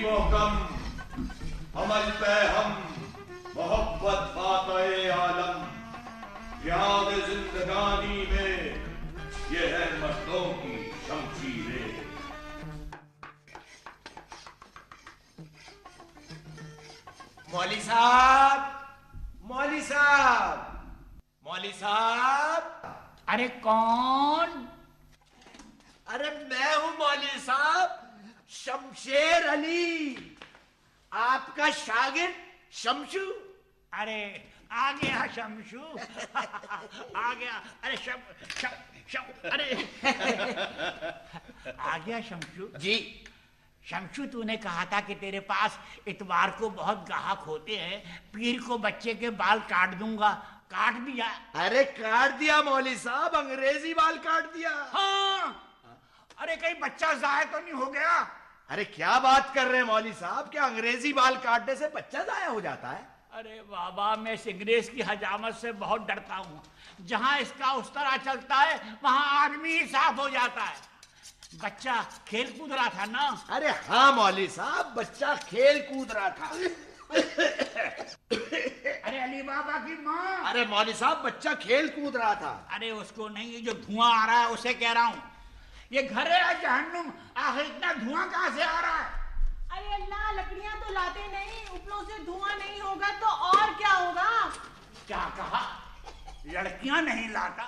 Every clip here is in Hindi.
मोहकम अमल पे हम मोहब्बत बात-ए आलम, याद जिंदगानी में ये है मर्दों की शमशीरें। मौली साहब, मौली साहब, मौली साहब। अरे कौन? अरे मैं हूं मौली साहब, शमशेर अली, आपका शागिर्द शमशू। अरे आ गया शमशू। आ गया। अरे शम अरे आ गया शमशू जी। शमशू, तूने कहा था कि तेरे पास इतवार को बहुत ग्राहक होते हैं, पीर को बच्चे के बाल काट दूंगा। काट दिया? अरे काट दिया मौली साहब, अंग्रेजी बाल काट दिया। हाँ। अरे कहीं बच्चा जाया तो नहीं हो गया? अरे क्या बात कर रहे हैं मौली साहब, क्या अंग्रेजी बाल काटने से बच्चा जाया हो जाता है? अरे बाबा, मैं इस अंग्रेज की हजामत से बहुत डरता हूँ। जहाँ इसका उस तरह चलता है वहां आदमी ही साफ हो जाता है। बच्चा खेल कूद रहा था ना? अरे हाँ मौली साहब, बच्चा खेल कूद रहा था। अरे अली बाबा की माँ। अरे मौली साहब, बच्चा खेल कूद रहा था। अरे उसको नहीं, ये जो धुआं आ रहा है उसे कह रहा हूँ। ये घर है जहन्नुम, आखिर इतना धुआं कहाँ से आ रहा है? अरे अल्लाह, लकड़ियां तो लाते नहीं, उपलों से धुआं नहीं होगा तो और क्या होगा? क्या कहा? लड़कियां नहीं लाता?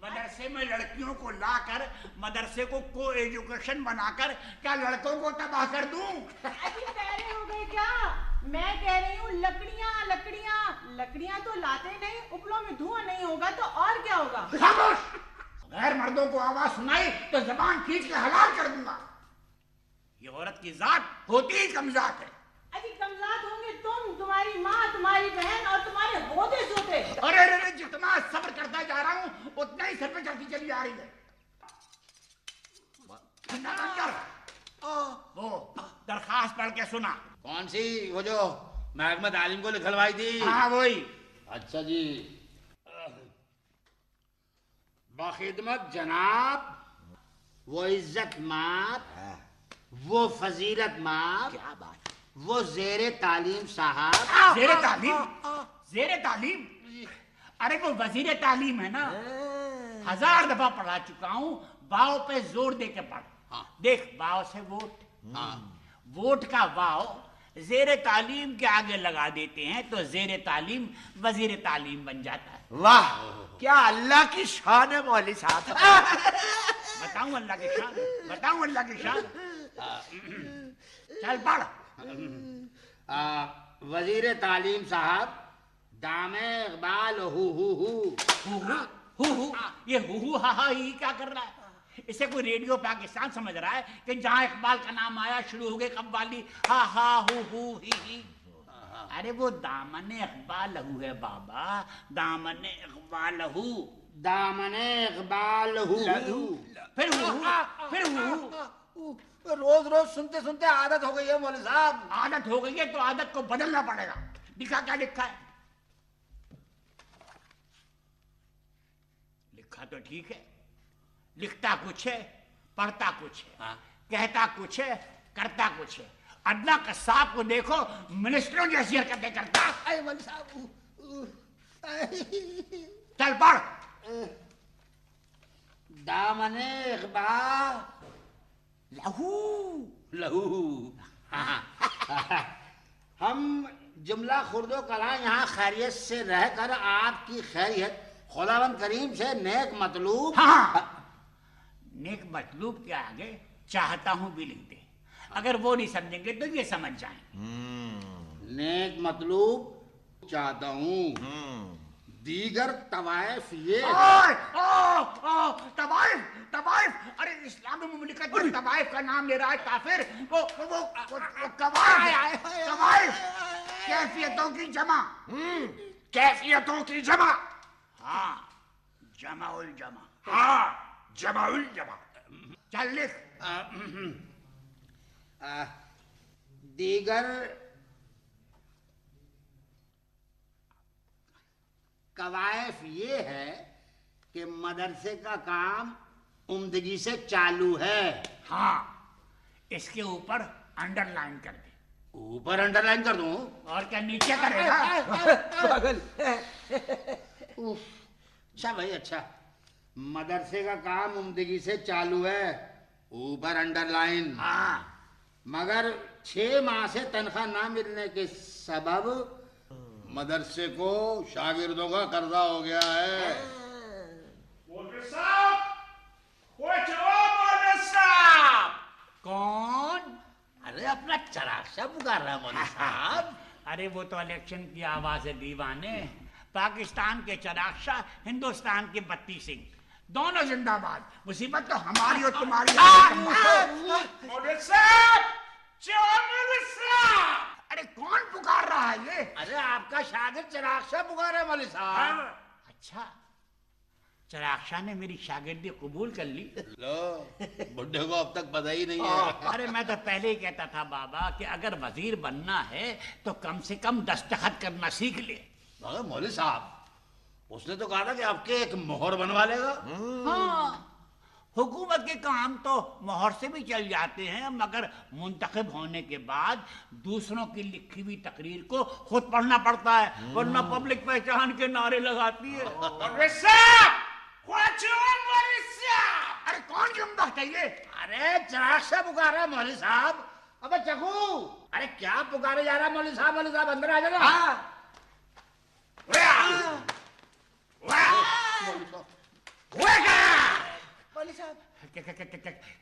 मदरसे में लड़कियों को लाकर मदरसे को एजुकेशन बनाकर क्या लड़कों को तबाह कर दूं? अभी पैरे हो गए क्या? मैं कह रही हूँ लकड़ियां लकड़ियां लकड़ियां तो लाते नहीं, उपलों में धुआं नहीं होगा तो और क्या होगा? खामोश! गैर मर्दों को आवाज सुनाई तो जबान खींच के हलाल कर दूंगा। ये औरत की जात होती ही कमजात है। अभी कमजात होंगे तुम, तुम्हारी माँ, तुम्हारी बहन और तुम्हारे होते सोते। अरे अरे, जितना सब्र करता जा रहा हूँ उतना ही सर पे चढ़ती चली आ रही है। वो दरखास्त पढ़ के सुना। कौन सी? वो जो महकमा तालीम को लिखलवाई थी? हाँ वही। अच्छा जी। बखिदमत जनाब, वो इज्जत मात, वो फजीलत मात, क्या बात? वो जेरे तालीम साहब। जेरे तालीम? जेरे तालीम? अरे वो वजीर तालीम है ना, 1000 दफा पढ़ा चुका हूँ। वाव पे जोर दे के पढ़। हाँ। देख, वाव से वोट, हाँ। वोट का वाव जेरे तालीम के आगे लगा देते हैं तो जेरे तालीम वजीर तालीम बन जाता है। वाह, क्या अल्लाह की शान है मौली साहब। बताऊं अल्लाह की शान? बताऊं अल्लाह की शान? चल पढ़। वजीर तालीम साहब, दामे इकबाल हु हु हु। ये हु हा हा ही क्या कर रहा है? इसे कोई रेडियो पाकिस्तान समझ रहा है कि जहां इकबाल का नाम आया शुरू हो गए कव्वाली हा हा हु ही। अरे वो दामने इकबाल हु है बाबा, दामने इकबाल हु। दामने इकबाल हु। फिर हु। रोज रोज सुनते सुनते आदत हो गई है मौलवी साहब। आदत हो गई है तो आदत को बदलना पड़ेगा। लिखा क्या लिखा है? लिखा तो ठीक है, लिखता कुछ है, पढ़ता कुछ है। हाँ। कहता कुछ है, करता कुछ है। अदना कसाब को देखो, मिनिस्टरों जैसी हरकतें करता। अरे मौलवी साहब, चल पढ़। दामने इकबाल लहू लहू। हम जुमला खुर्दो कला यहाँ खैरियत से रहकर आपकी खैरियत खुदावंद करीम से नेक मतलूब। हाँ, नेक मतलूब के आगे चाहता हूं भी लिख दे। अगर वो नहीं समझेंगे तो ये समझ जाएं। नेक मतलूब चाहता हूँ, दीगर तवायफ ये। तवाइफ। अरे इस्लामी मुमलिकत में तवाइफ का नाम ले रहा है काफिर। वो तवाइफ कैफियतों की जमा। कैफियतों की जमा। हाँ, जमाउल जमा। हाँ, जमाउल जमा। चल लिख। दीगर कवायफ ये है कि मदरसे का काम उम्दगी से चालू है। हाँ, इसके ऊपर अंडरलाइन कर दे। ऊपर अंडरलाइन कर दूं? और क्या नीचे करेगा? पागल। अच्छा भाई अच्छा, मदरसे का काम उम्दगी से चालू है, ऊपर अंडरलाइन। हाँ। मगर 6 माह से तनख्वाह ना मिलने के सबब मदरसे को शागिर्दों का कर्जा हो गया है। मौलवी साहब, वो जवाब मौलवी साहब। कौन? अरे अपना चराक्षा पुकार रहा है मौलवी साहब। अरे वो तो इलेक्शन की आवाज है दीवाने। पाकिस्तान के चिराग शाह, हिंदुस्तान के बत्ती सिंह, दोनों जिंदाबाद। मुसीबत तो हमारी और तुम्हारी। मौलवी साहब, जवाब मौलवी साहब। अरे कौन पुकार रहा है ये? अरे आपका शागिर्द चिराग शाह पुकार है मौलवी साहब। अच्छा, चिराग शाह ने मेरी शागिर्दी कबूल कर ली। लो, बुड्ढे को अब तक पता ही नहीं है। अरे मैं तो पहले ही कहता था बाबा कि अगर वजीर बनना है तो कम से कम दस्तखत करना सीख ले। मगर मौलवी साहब, उसने तो कहा था कि आपके एक मोहर बनवा लेगा। हाँ, हुकूमत के काम तो मोहर से भी चल जाते हैं, मगर मुंतखब होने के बाद दूसरों की लिखी हुई तकरीर को खुद पढ़ना पड़ता है, वरना पब्लिक पहचान के नारे लगाती है। मौलवी साहब, वो जवाब मौलवी साहब। अरे कौन जुम्बा चाहिए? अरे चिराग शाह पुकार रहा है मौलवी साहब। अबे चकू, अरे क्या पुकारे जा रहा है मौलवी साहब? मौलवी साहब अंदर आ जाना। हाँ।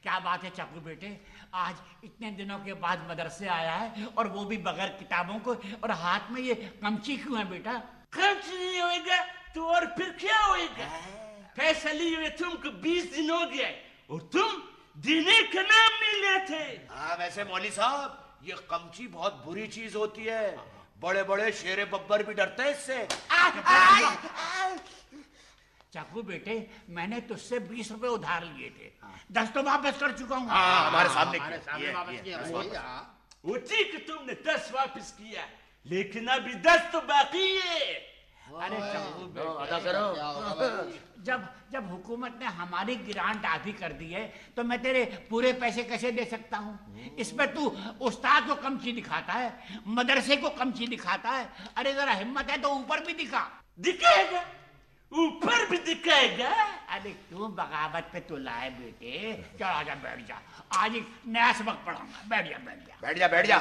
क्या बात है चक्कू बेटे, आज इतने दिनों के बाद मदरसे आया है और वो भी बगैर किताबों को, और हाथ में ये कमची क्यों है बेटा? कमची नहीं होएगा तो और फिर क्या होएगा? पैसा लिए हुए तुमको 20 दिन हो गया और तुम देने का नाम नहीं लेते। हाँ वैसे मौली साहब, ये कमची बहुत बुरी चीज होती है, बड़े बड़े शेरे बब्बर भी डरते हैं इससे। चाकू बेटे, मैंने तुझसे 20 रुपए उधार लिए थे, 10 तो वापस कर चुका हूँ। हाँ हमारे सामने वापस किया। वो ठीक है, तुमने 10 वापस किया, लेकिन अभी 10 तो बाकी है। अरे चाकू अदा करो। जब हुकूमत ने हमारी ग्रांट आधी कर दी है तो मैं तेरे पूरे पैसे कैसे दे सकता हूँ? इसमें तू उस्ताद को कमची दिखाता है, मदरसे को कमची दिखाता है। अरे जरा हिम्मत है तो ऊपर भी दिखा। दिखाएगा, ऊपर भी दिखाएगा। अरे क्यों बगावत पे तू लाए बेटे? चल आजा बैठ जा, आज एक नया सबक पढ़ाऊंगा। बैठ जा बैठ जा बैठ जा बैठ जा।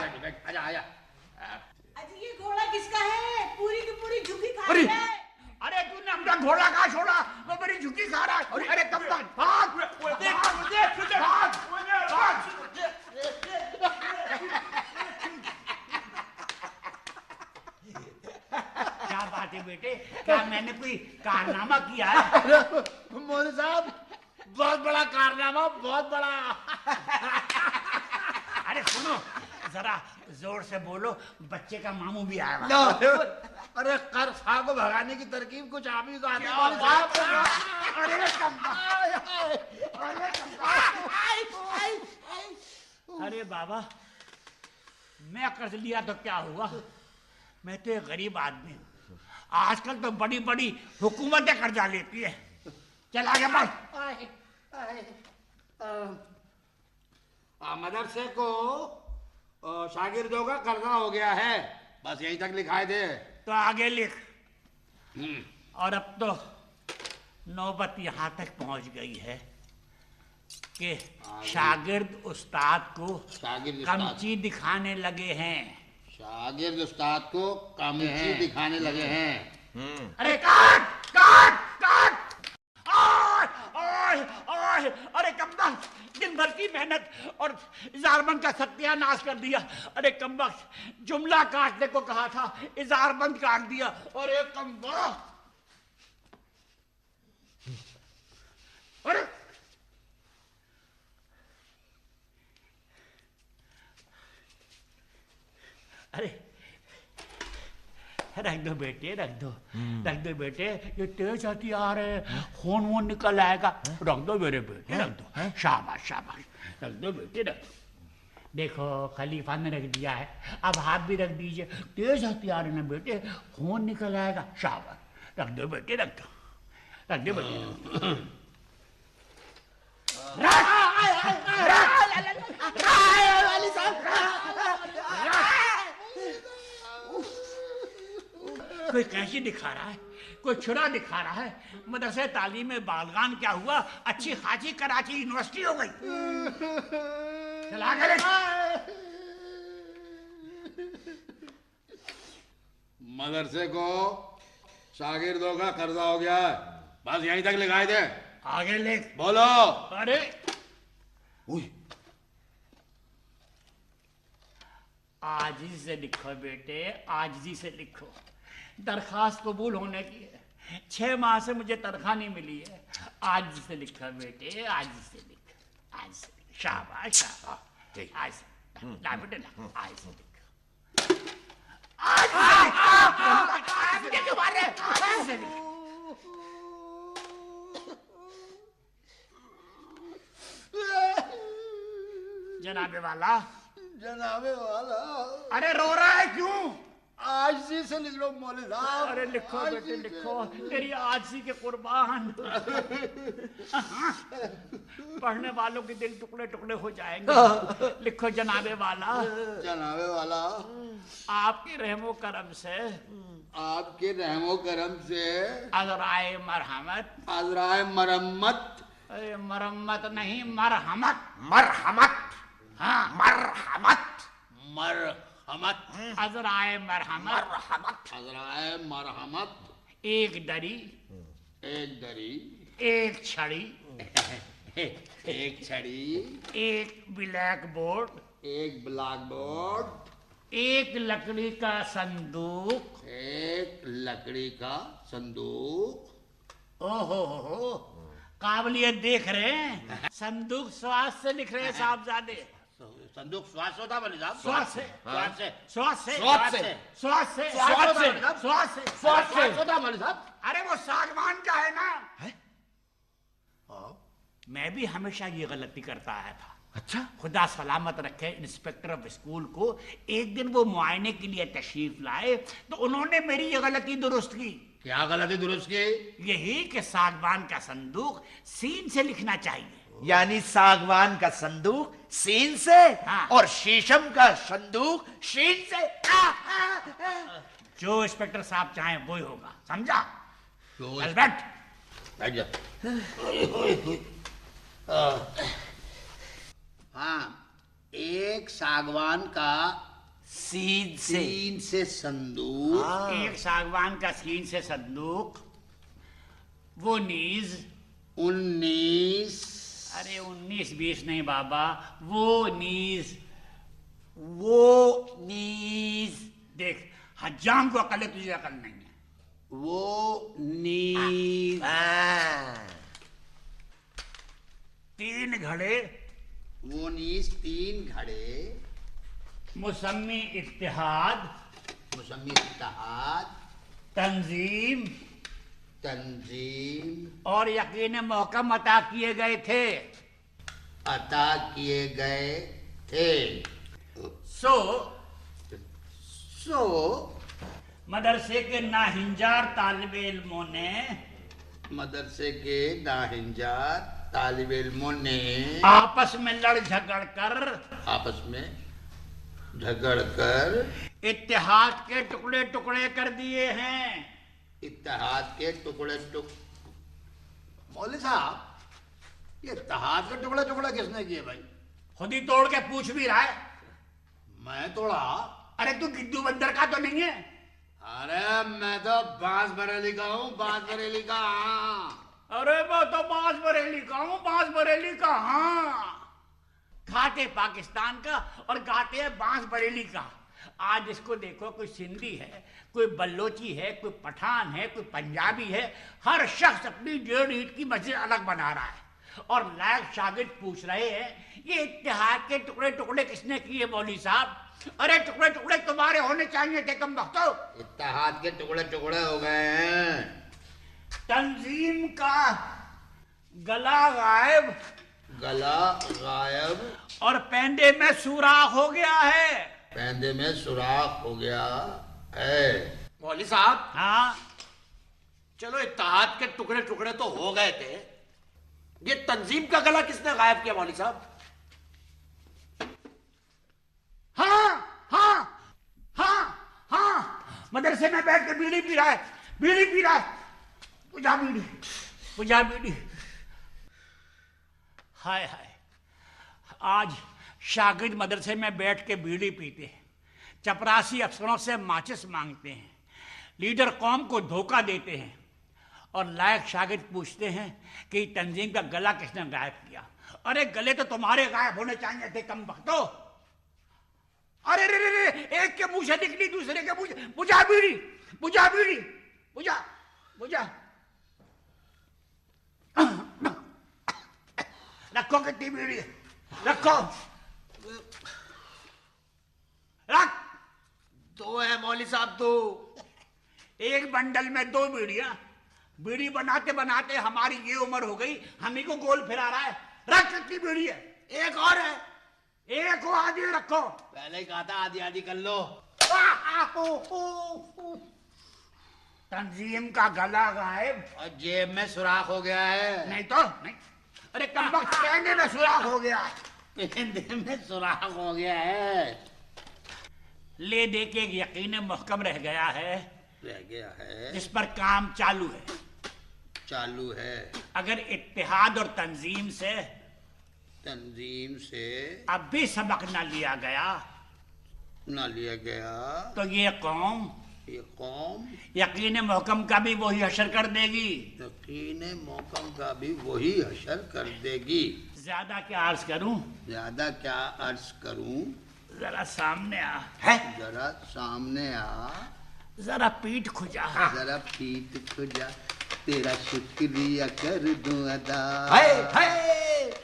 आजा आजा। अजी ये घोड़ा किसका है? पूरी की पूरी झुकी खा अरे! रहा है। अरे तूने अपना घोड़ा कहाँ छोड़ा? वो मेरी झुकी खा रहा है। अरे कब तक भाग क्या बात है बेटे, क्या मैंने कोई कारनामा किया है? मौलवी साहब, बहुत बड़ा कारनामा, बहुत बड़ा। अरे सुनो, जरा जोर से बोलो, बच्चे का मामू भी आया। अरे कर्फा को भगाने की तरकीब कुछ आप ही का अरे बाबा, मैं कर्ज लिया तो क्या हुआ? मैं तो एक गरीब आदमी हूँ। आजकल तो बड़ी बड़ी हुकूमतें कर्जा लेती है। चल आगे बढ़। मदरसे को शागिर्दों का कर्जा हो गया है, बस यहीं तक लिखाई दे। तो आगे लिख। और अब तो नौबत यहाँ तक पहुँच गई है कि शागिर्द उस्ताद को शागिर्द कमची दिखाने लगे हैं। शागिर्द उस्ताद को कमची दिखाने लगे हैं। अरे काट काट काट! अरे कमबख्त, दिन भर की मेहनत और इजारबंद का सत्यानाश कर दिया। अरे कमबख्त, जुमला काटने को कहा था, इजारबंद काट दिया। अरे कमबख्त! अरे अरे रख दो बेटे, रख दो बेटे, ये तेज हथियार है, खून वून निकल आएगा। रख दो मेरे बेटे, रख दो। शाबाश शाबाश, रख दो बेटे, रख दो। देखो खलीफा ने रख दिया है, अब हाथ भी रख दीजिए। तेज हथियार है ना बेटे, खून निकल आएगा। शाबाश, रख दो बेटे, रख दो, रख दो बेटे। रख कोई कैंची दिखा रहा है, कोई छुरा दिखा रहा है। मदरसे तालीम में बालगान क्या हुआ, अच्छी खासी कराची यूनिवर्सिटी हो गई। चला गए मदरसे को शागिर्दों का कर्जा हो गया है, बस यहीं तक लिखाए थे। आगे लिख। बोलो। अरे आजिज़ी से लिखो बेटे, आजिज़ी से लिखो। दरखास्त कबूल होने की है, 6 माह से मुझे तनख्वाह नहीं मिली है। आजिज़ी से लिखो बेटे, आजिज़ी से लिखो, आज से लिखो। शाबाश शाबाश, आज से ला बेटे ला, आज से लिखो, आज से लिखो। जनाबे वाला, जनाबे वाला, अरे रो रहा है क्यों? आजिज़ी से लिख लो मौलवी साहब। अरे लिखो बेटे लिखो, तेरी आजिज़ी के कुर्बान। पढ़ने वालों के दिल टुकड़े टुकड़े हो जाएंगे। लिखो जनाबे वाला, जनाबे वाला, आपके रहमो करम से, आपके रहमो करम से, अज़राए मरहमत, अज़राए मरम्मत, अरे मरम्मत नहीं मरहमत, मरहमत, हाँ मरहमत, मरहमत, अज़राए मरहमत, अज़राए मरहमत, एक दरी, एक दरी, एक छड़ी, एक छड़ी, एक ब्लैक बोर्ड, एक ब्लैक बोर्ड, एक लकड़ी का संदूक। एक लकड़ी का संदूक। ओहो हो, काबिलियत देख रहे हैं। संदूक श्वास से लिख रहे हैं साहबजादे। संदूक श्वास होता है मौलवी साहब? श्वास से, श्वास से, श्वास से, श्वास से, श्वास से, श्वास से, श्वास से, श्वास होता है मौलवी साहब? अरे वो सागवान का है ना। मैं भी हमेशा ये गलती करता आया था। अच्छा, खुदा सलामत रखे, इंस्पेक्टर ऑफ स्कूल को एक दिन वो मुआयने के लिए तशरीफ लाए तो उन्होंने मेरी ये गलती दुरुस्त की। क्या गलती दुरुस्त की? यही कि सागवान का संदूक सीन से लिखना चाहिए। यानी सागवान का संदूक सीन से हाँ। और शीशम का संदूक शीन से। जो इंस्पेक्टर साहब चाहे वो ही होगा, समझा? तो चल बैठ। बैठ जा। हाँ, एक सागवान का सीन से। सीन से संदूक, एक सागवान का सीन से संदूक, वो नीज, 19, अरे 19-20 नहीं बाबा, वो नीज, वो नीज। देख हजाम को अकल है, तुझे अकल नहीं है। वो नीज, 3 घड़े, वो नीज 3 घड़े, मुसम्मी इत्तेहाद, मुसम्मी इत्तेहाद, तंजीम तंजीम और यकीन मोहकम अता किए गए थे। अता किए गए थे। सो सो मदरसे के नाहिंजार तालिब इल्मों ने, मदरसे के नाहिंजार तालिब इल्मों ने आपस में लड़ झगड़ कर, आपस में झगड़ कर इत्तेहाद के टुकड़े टुकड़े कर दिए हैं। इत्तेहाद के टुकड़े मौलवी साहब, ये इत्तेहाद के टुकड़े टुकड़े किसने किए भाई? खुद ही तोड़ के पूछ भी रहा है। मैं तोड़ा? अरे तू गिद्दू बंदर का तो नहीं है? अरे मैं तो बांस बरेली का हूँ, बांस बरेली का। हाँ, अरे मैं तो बांस बरेली का हूँ, बांस बरेली का। हाँ, खाते पाकिस्तान का और गाते हैं बांस बरेली का। आज इसको देखो, कोई सिंधी है, कोई बल्लोची है, कोई पठान है, कोई पंजाबी है, हर शख्स अपनी 1.5 ईंट की मस्जिद अलग बना रहा है और लायक शागिर्द पूछ रहे हैं ये इत्तेहाद के टुकड़े टुकड़े किसने किए मौलवी साहब? अरे टुकड़े टुकड़े तुम्हारे होने चाहिए थे कम वक्तो। इत्तेहाद के टुकड़े टुकड़े हो गए हैं। तंजीम का गला गायब, गला गायब और पैंदे में सुराख हो गया है। पैंदे में सुराख हो गया है। मौलवी साहब, हाँ, चलो इत्तेहाद के टुकड़े टुकड़े तो हो गए थे, ये तंजीम का गला किसने गायब किया मौलवी साहब? हाँ हाँ हाँ हाँ, मदरसे में बैठ के बीड़ी पी रहा है, बीड़ी पी रहा है। बुझा बीड़ी, बुझा बीड़ी। हाय हाय, आज शागिर्द मदरसे में बैठ के बीड़ी पीते हैं, चपरासी अफसरों से माचिस मांगते हैं, लीडर कौम को धोखा देते हैं, और लायक शागिर्द पूछते हैं कि तंजीम का गला किसने गायब किया। अरे गले तो तुम्हारे गायब होने चाहिए थे, कम वक्तो। अरे रे रे रे, एक के मुंह से निकली दूसरे के मुंह से। बुझा बीड़ी, बुझा बीड़ी, बुझा, बुझा। रखो कितनी बीड़ी है, रखो, रख। दो है मौली साहब, दो। एक बंडल में दो बीड़ियां। बीड़ी बनाते बनाते हमारी ये उम्र हो गई, हम ही को गोल फिरा रहा है। रख, कितनी बीड़ी है? एक और है। एक को आधी रखो। पहले ही कहा था आधी आधी कर लो। तंजीम का गला गायब और जेब में सुराख हो गया है। नहीं तो नहीं। अरे कमबख्त, कहने में सुराख हो गया, कहने में सुराख हो गया है। ले दे के एक यकीन मुहकम रह गया है, रह गया है, जिस पर काम चालू है। चालू है। अगर इत्तेहाद और तंजीम से अब भी सबक न लिया गया, न लिया गया, तो ये कौम यकीन मुहकम का भी वही हशर कर देगी। यकीन मुहकम का भी वही हशर कर देगी। ज्यादा क्या अर्ज करूं? ज्यादा क्या अर्ज करूं? जरा सामने आ। है? जरा सामने आ। जरा पीठ खुजा। जरा पीठ खुजा, तेरा शुक्रिया कर दूं अदा।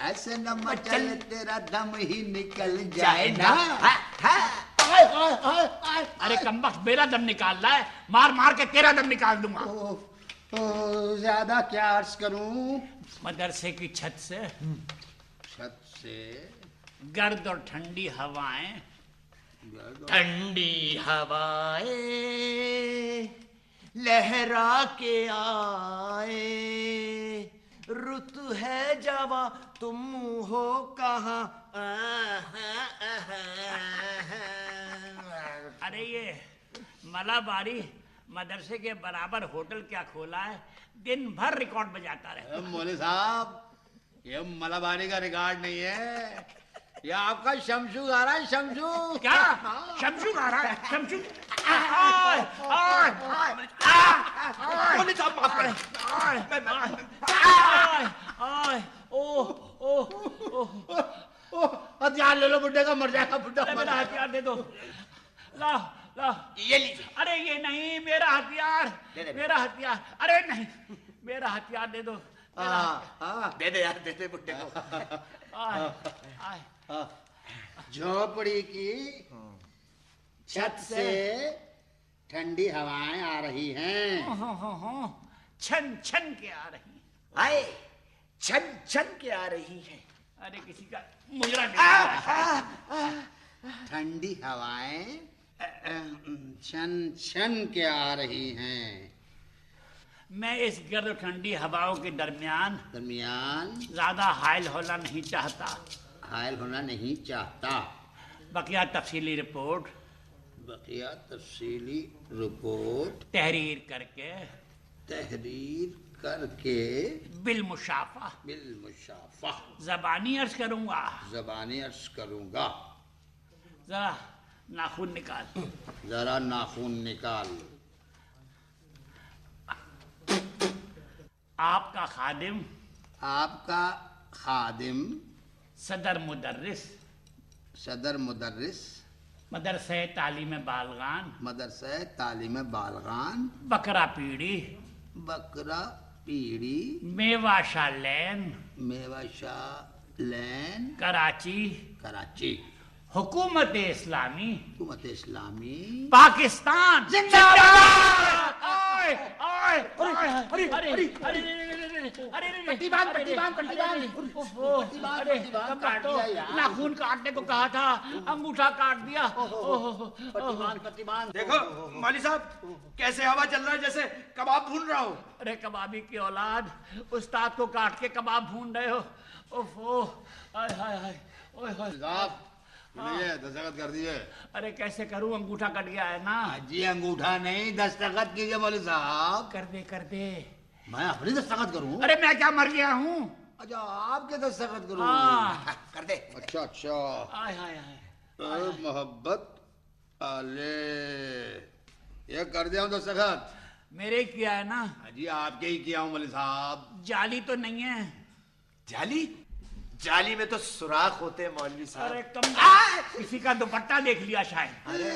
ऐसे न मचल तेरा दम ही निकल जाए ना। अरे कमबख्त, मेरा दम निकाल रहा है, मार मार के तेरा दम निकाल दूंगा। ज्यादा क्या अर्ज करूं? मदरसे की छत से गर्द और ठंडी हवाएं, ठंडी हवाएं लहरा के आए, रुत है जवा तुम हो कहाँ। अरे ये मलाबारी मदरसे के बराबर होटल क्या खोला है, दिन भर रिकॉर्ड बजाता रहे। मौलवी साहब, ये मलाबारी का रिकॉर्ड नहीं है, ये आपका शमशू गा रहा है। शमशू क्या? शमशू गा रहा है? शमशू? मौली साहब माफ करें। हथियार ले लो, बुड्ढे का मर जाएगा बुड्ढा। मेरा हथियार दे दो। ला ला, ये लीजिए। अरे ये नहीं, मेरा हथियार, मेरा हथियार। अरे नहीं, मेरा हथियार दे दो। दे दे यार, दे दे बुड्ढे को। झोपड़ी की छत से ठंडी हवाएं आ रही हैं। छन छन के आ रही। आए, छन छन के आ रही है। अरे किसी का मुजरा नहीं। ठंडी हवाएं छन छन के आ रही हैं। मैं इस गर्म ठंडी हवाओं के दरमियान ज्यादा हायल होना नहीं चाहता। हायल होना नहीं चाहता। बकिया तफसीली रिपोर्ट तहरीर करके बिलमुशाफा ज़बानी अर्ज करूंगा। जरा नाखून निकाल। आपका खादिम सदर मुदर्रिस मदरसे तालीम बालगान बकरा पीड़ी मेवाशा लेन कराची हुकूमत इस्लामी पाकिस्तान नाखून काटने को कहा था, अंगूठा काट दिया। देखो मौली साहब, कैसे हवा चल रहा है, जैसे कबाब भून रहा हो। अरे कबाबी की औलाद, उस्ताद को काट के कबाब भून रहे हो। ओफो, हाय हाय हाय, ओए हाय। ये दस्तखत कर दिए। अरे कैसे करूं, अंगूठा कट गया है ना। जी अंगूठा नहीं, दस्तखत कीजिए मौलवी साहब। कर दे कर दे। मैं अपनी दस्तखत करूं? अरे मैं क्या मर गया हूँ? अच्छा आपके दस्तखत करूं? हाँ। कर दे। अच्छा अच्छा। आय हाय हाय। मोहब्बत आले, ये कर दिया हूँ दस्तखत। मेरे किया है ना? जी आपके ही किया हूं मौलवी साहब। जाली तो नहीं है? जाली? जाली में तो सुराख होते हैं मौलवी अरे साहब। कम, किसी का दुपट्टा देख लिया शायद। अरे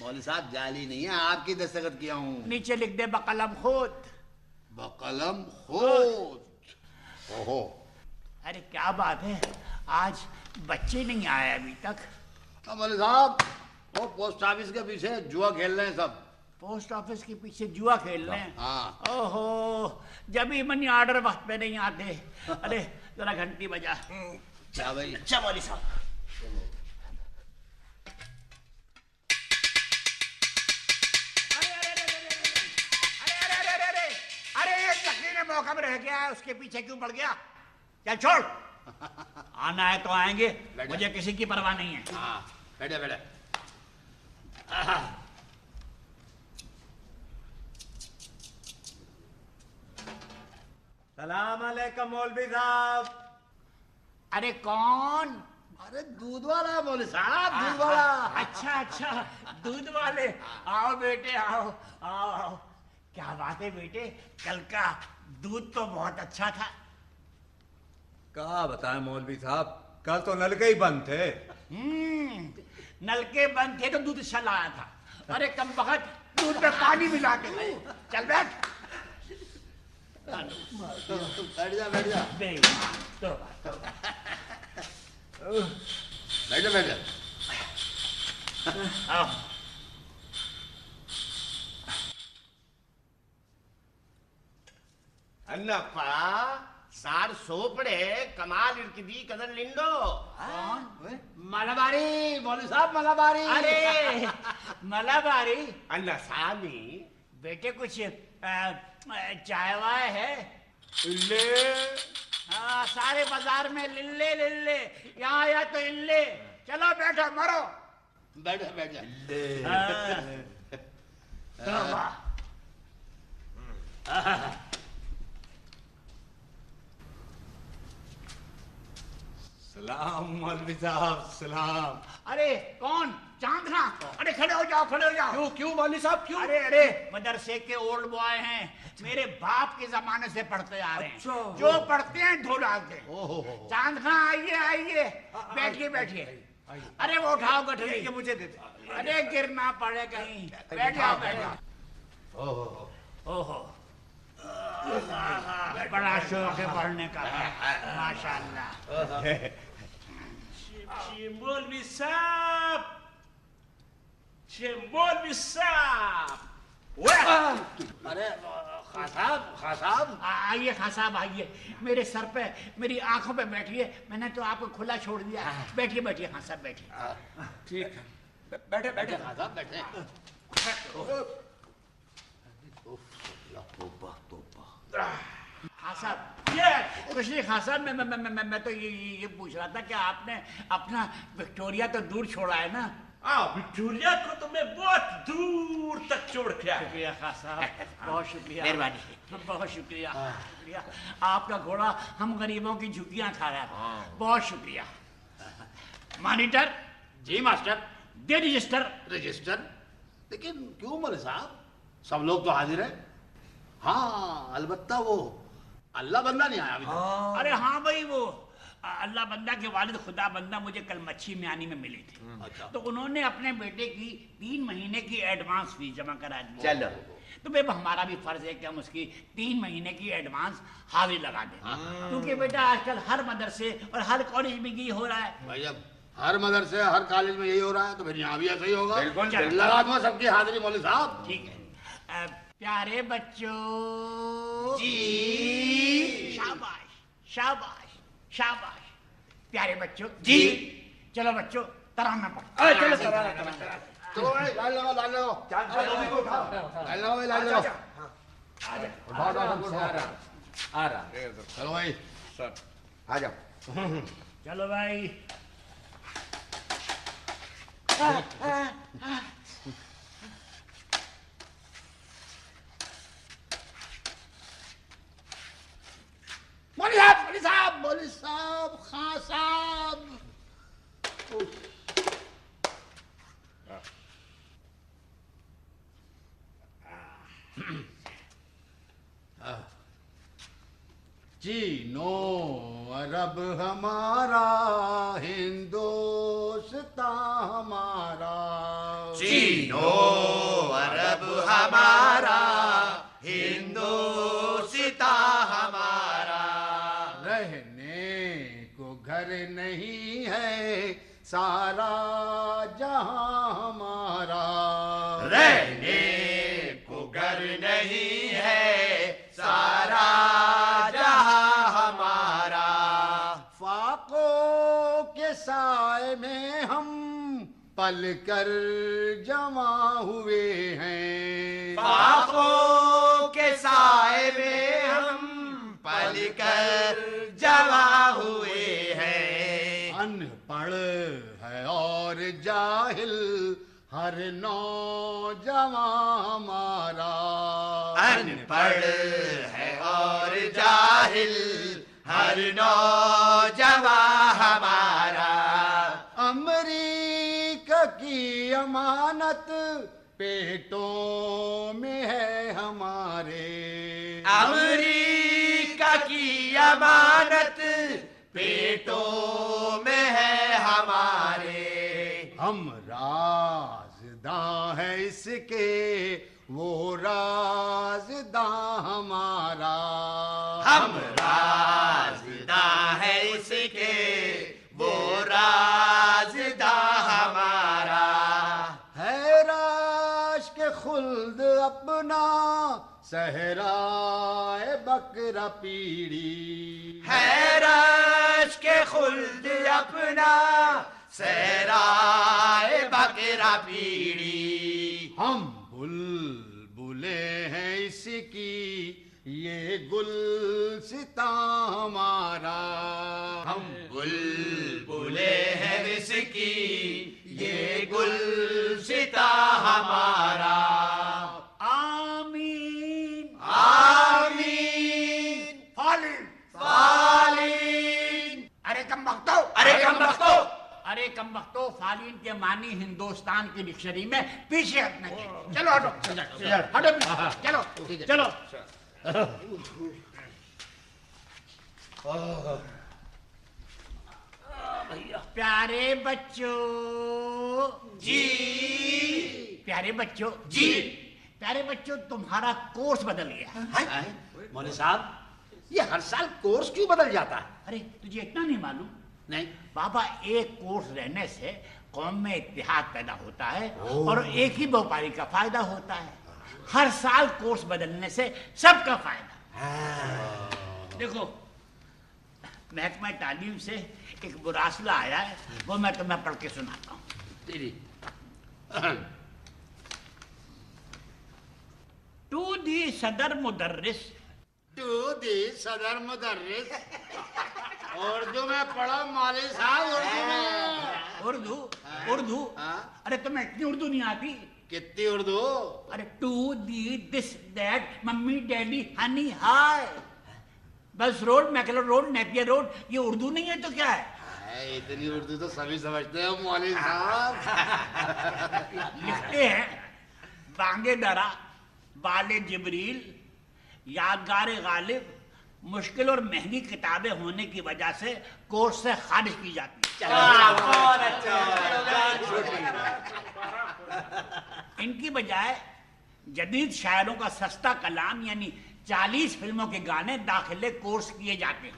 मौलवी साहब जाली नहीं है, आपकी दस्तखत किया हूं। नीचे लिख दे बकलम खुद। बकलम खोज। ओहो। अरे क्या बात है, आज बच्चे नहीं आए अभी तक। मौलवी साहब वो पोस्ट ऑफिस के पीछे जुआ खेल रहे हैं सब। पोस्ट ऑफिस के पीछे जुआ खेल रहे हैं? हाँ। ओहो, जब ही मनी ऑर्डर वक्त पे नहीं आते। अरे जरा घंटी बजा। अच्छा भाई। अच्छा मौलवी साहब। अरे एक लकड़ी ने मौका में रह गया है, उसके पीछे क्यों पड़ गया? चल छोड़। आना है तो आएंगे, मुझे किसी की परवाह नहीं है। हाँ बैठे बैठे। सलाम अलैकुम मौलवी साहब। अरे कौन? अरे दूध वाला है मौलवी साहब, दूध वाला। अच्छा अच्छा, दूध वाले। आओ बेटे आओ आओ आओ। क्या बात है बेटे, कल का दूध तो बहुत अच्छा था। क्या बताएं मौलवी साहब, कल तो नलके ही बंद थे। नलके बंद थे तो दूध चल आया था। अरे कम बखत दूध में पानी मिला के गए। चल बैठ। बैठ जा बैठ जा। बेईमान, तौबा, तौबा। बैठे बैठे। आओ। अन्नप्पा सार सोपड़े कमाल इरकिदी कदर लिंडो। मलाबारी मौलवी साहब, मलाबारी। अरे मलाबारी। अन्ना सामी बेटे कुछ चाय वाय है? ले हाँ, सारे बाजार में लिल्ले लिल्ले, यहाँ आया तो इल्ले। चलो बैठो मरो। बैठे बैठ जा। तौबा। सलाम मौलवी साहब, सलाम। अरे कौन? चांदना। अरे खड़े हो जाओ, खड़े हो जाओ। क्यों क्यों मौलवी साहब क्यों? अरे अरे, मदरसे के ओल्ड बॉय हैं, मेरे बाप के जमाने से पढ़ते आ रहे हैं। अच्छा। जो पढ़ते हैं धो डालते हैं। चांद खां आइए आइए, बैठिए बैठिए। अरे वो उठाओ गठरी के मुझे दे दो। अरे गिरना पड़े कहीं। बैठ जाओ बैठ जाओ। ओहो, बड़ा शौक है पढ़ने का, माशाल्लाह। मौलवी साहब, मौलवी साहब। अरे खां साहब। आइए खां साहब आइए, मेरे सर पे मेरी आंखों पे बैठिए। मैंने तो आपको खुला छोड़ दिया। बैठिए बैठिए खां साहब बैठिए। ठीक है, बैठे बैठे खां साहब बैठे। खां साहब ये कुछ नहीं। खां साहब मैं तो ये पूछ रहा था कि आपने अपना विक्टोरिया तो दूर छोड़ा है ना? विक्टोरिया को तो मैं बहुत दूर तक छोड़ के आया। शुक्रिया खां साहब, बहुत शुक्रिया। मेहरबानी। बहुत शुक्रिया, शुक्रिया। आपका घोड़ा हम गरीबों की झुग्गियां खा रहा है। बहुत शुक्रिया। मॉनिटर। जी मास्टर। दे रजिस्टर। रजिस्टर? लेकिन क्यों मौलवी साहब, सब लोग तो हाजिर है। हाँ अलबत्ता वो अल्लाह बंदा नहीं आया अभी तक। अरे हाँ भाई, वो अल्लाह बंदा के वालिद खुदा बंदा मुझे कल मच्छी म्यानी में मिले थे। अच्छा। तो उन्होंने अपने बेटे की 3 महीने की एडवांस फीस जमा करा दी। चलो। तो भाई हमारा भी फर्ज है कि हम उसकी 3 महीने की एडवांस हावी लगा दें। क्योंकि बेटा आजकल हर मदरसे और हर कॉलेज में ये हो रहा है। भाई अब हर मदरसे हर कॉलेज में यही हो रहा है तो फिर यहाँ भी ऐसा ही होगा। बिल्कुल, बिल्कुल। लगा दूंगा सबकी हाजिरी मौलवी साहब। ठीक है। प्यारे बच्चों जी। शाबाश शाबाश शाबाश। प्यारे बच्चों जी। चलो बच्चों तराना पढ़ो। चलो चलो भाई लाइन लगाओ लाइन लगाओ। लाइन लगाओ भाई लाइन लगाओ। आ रहा। चलो भाई सर आ जाओ। चलो भाई। मौलवी साहब, खां साहब। चीनो अरब हमारा, हिंदुस्तान हमारा। चीनो अरब हमारा, हिंदुस्तान हमारा। रहने को घर नहीं है, सारा जहां हमारा। रहने को घर नहीं है, सारा जहां हमारा। फाकों के साए में हम पल कर जमा हुए हैं। फाकों के साए में हम पल कर जमा हुए हैं। अनपढ़ है और जाहिल हर नौजवान हमारा। अनपढ़ है और जाहिल हर नौजवान हमारा। अमेरिका की अमानत पेटों में है हमारे। अमेरिका की अमानत पेटों में है हमारे। हम राज़दां है इसके, वो राज़दां हमारा। हम राज़दां है इसके, वो राज़दां हमारा। है राज के खुल्द अपना, सहराए बकरा पीड़ी। है राज के खुल्द अपना, सहराए बकरा पीड़ी। हम बुलबुले हैं इसकी, ये गुलसिता हमारा। हम बुलबुले हैं इसकी, ये गुलसिता हमारा। आमीन आमीन। फालिन फालिन। अरे कम बख्तो, अरे कम बख्तो। अरे कम बख्तो, फालिन के मानी हिंदुस्तान की डिक्शनरी में पीछे हटना चाहिए। चलो हटो, हटो चलो चलो। प्यारे बच्चों जी। प्यारे बच्चों जी। प्यारे बच्चों, तुम्हारा कोर्स बदल गया। मौलवी साहब, ये हर साल कोर्स क्यों बदल जाता है? अरे तुझे इतना नहीं मालूम? नहीं। बाबा, एक कोर्स रहने से कौम में इत्तेहाद पैदा होता है और एक ही व्यापारी का फायदा होता है। हर साल कोर्स बदलने से सबका फायदा। देखो, महकमा तालीम से एक मुरासला आया है, वो मैं तुम्हें पढ़ के सुनाता हूँ। टू दी सदर मुदर्रिस। टू दी सदर मुदर्रिस। उर्दू में पढ़ो मौलवी साहब, उर्दू में। उर्दू उर्दू? अरे तुम्हें इतनी उर्दू नहीं आती? कितनी उर्दू? अरे to the this that, mummy daddy honey hi, bus road, McLeod road, Napier road, ये उर्दू नहीं है तो क्या है? इतनी उर्दू तो सभी समझते हैं मौलवी साहब। लिखते हैं, बांगे दरा, बाले जिबरील, यादगार गालिब, मुश्किल और महंगी किताबें होने की वजह से कोर्स से खारिज की जाती है। इनकी बजाय जदीद शायरों का सस्ता कलाम यानी 40 फिल्मों के गाने दाखिले कोर्स किए जाते हैं।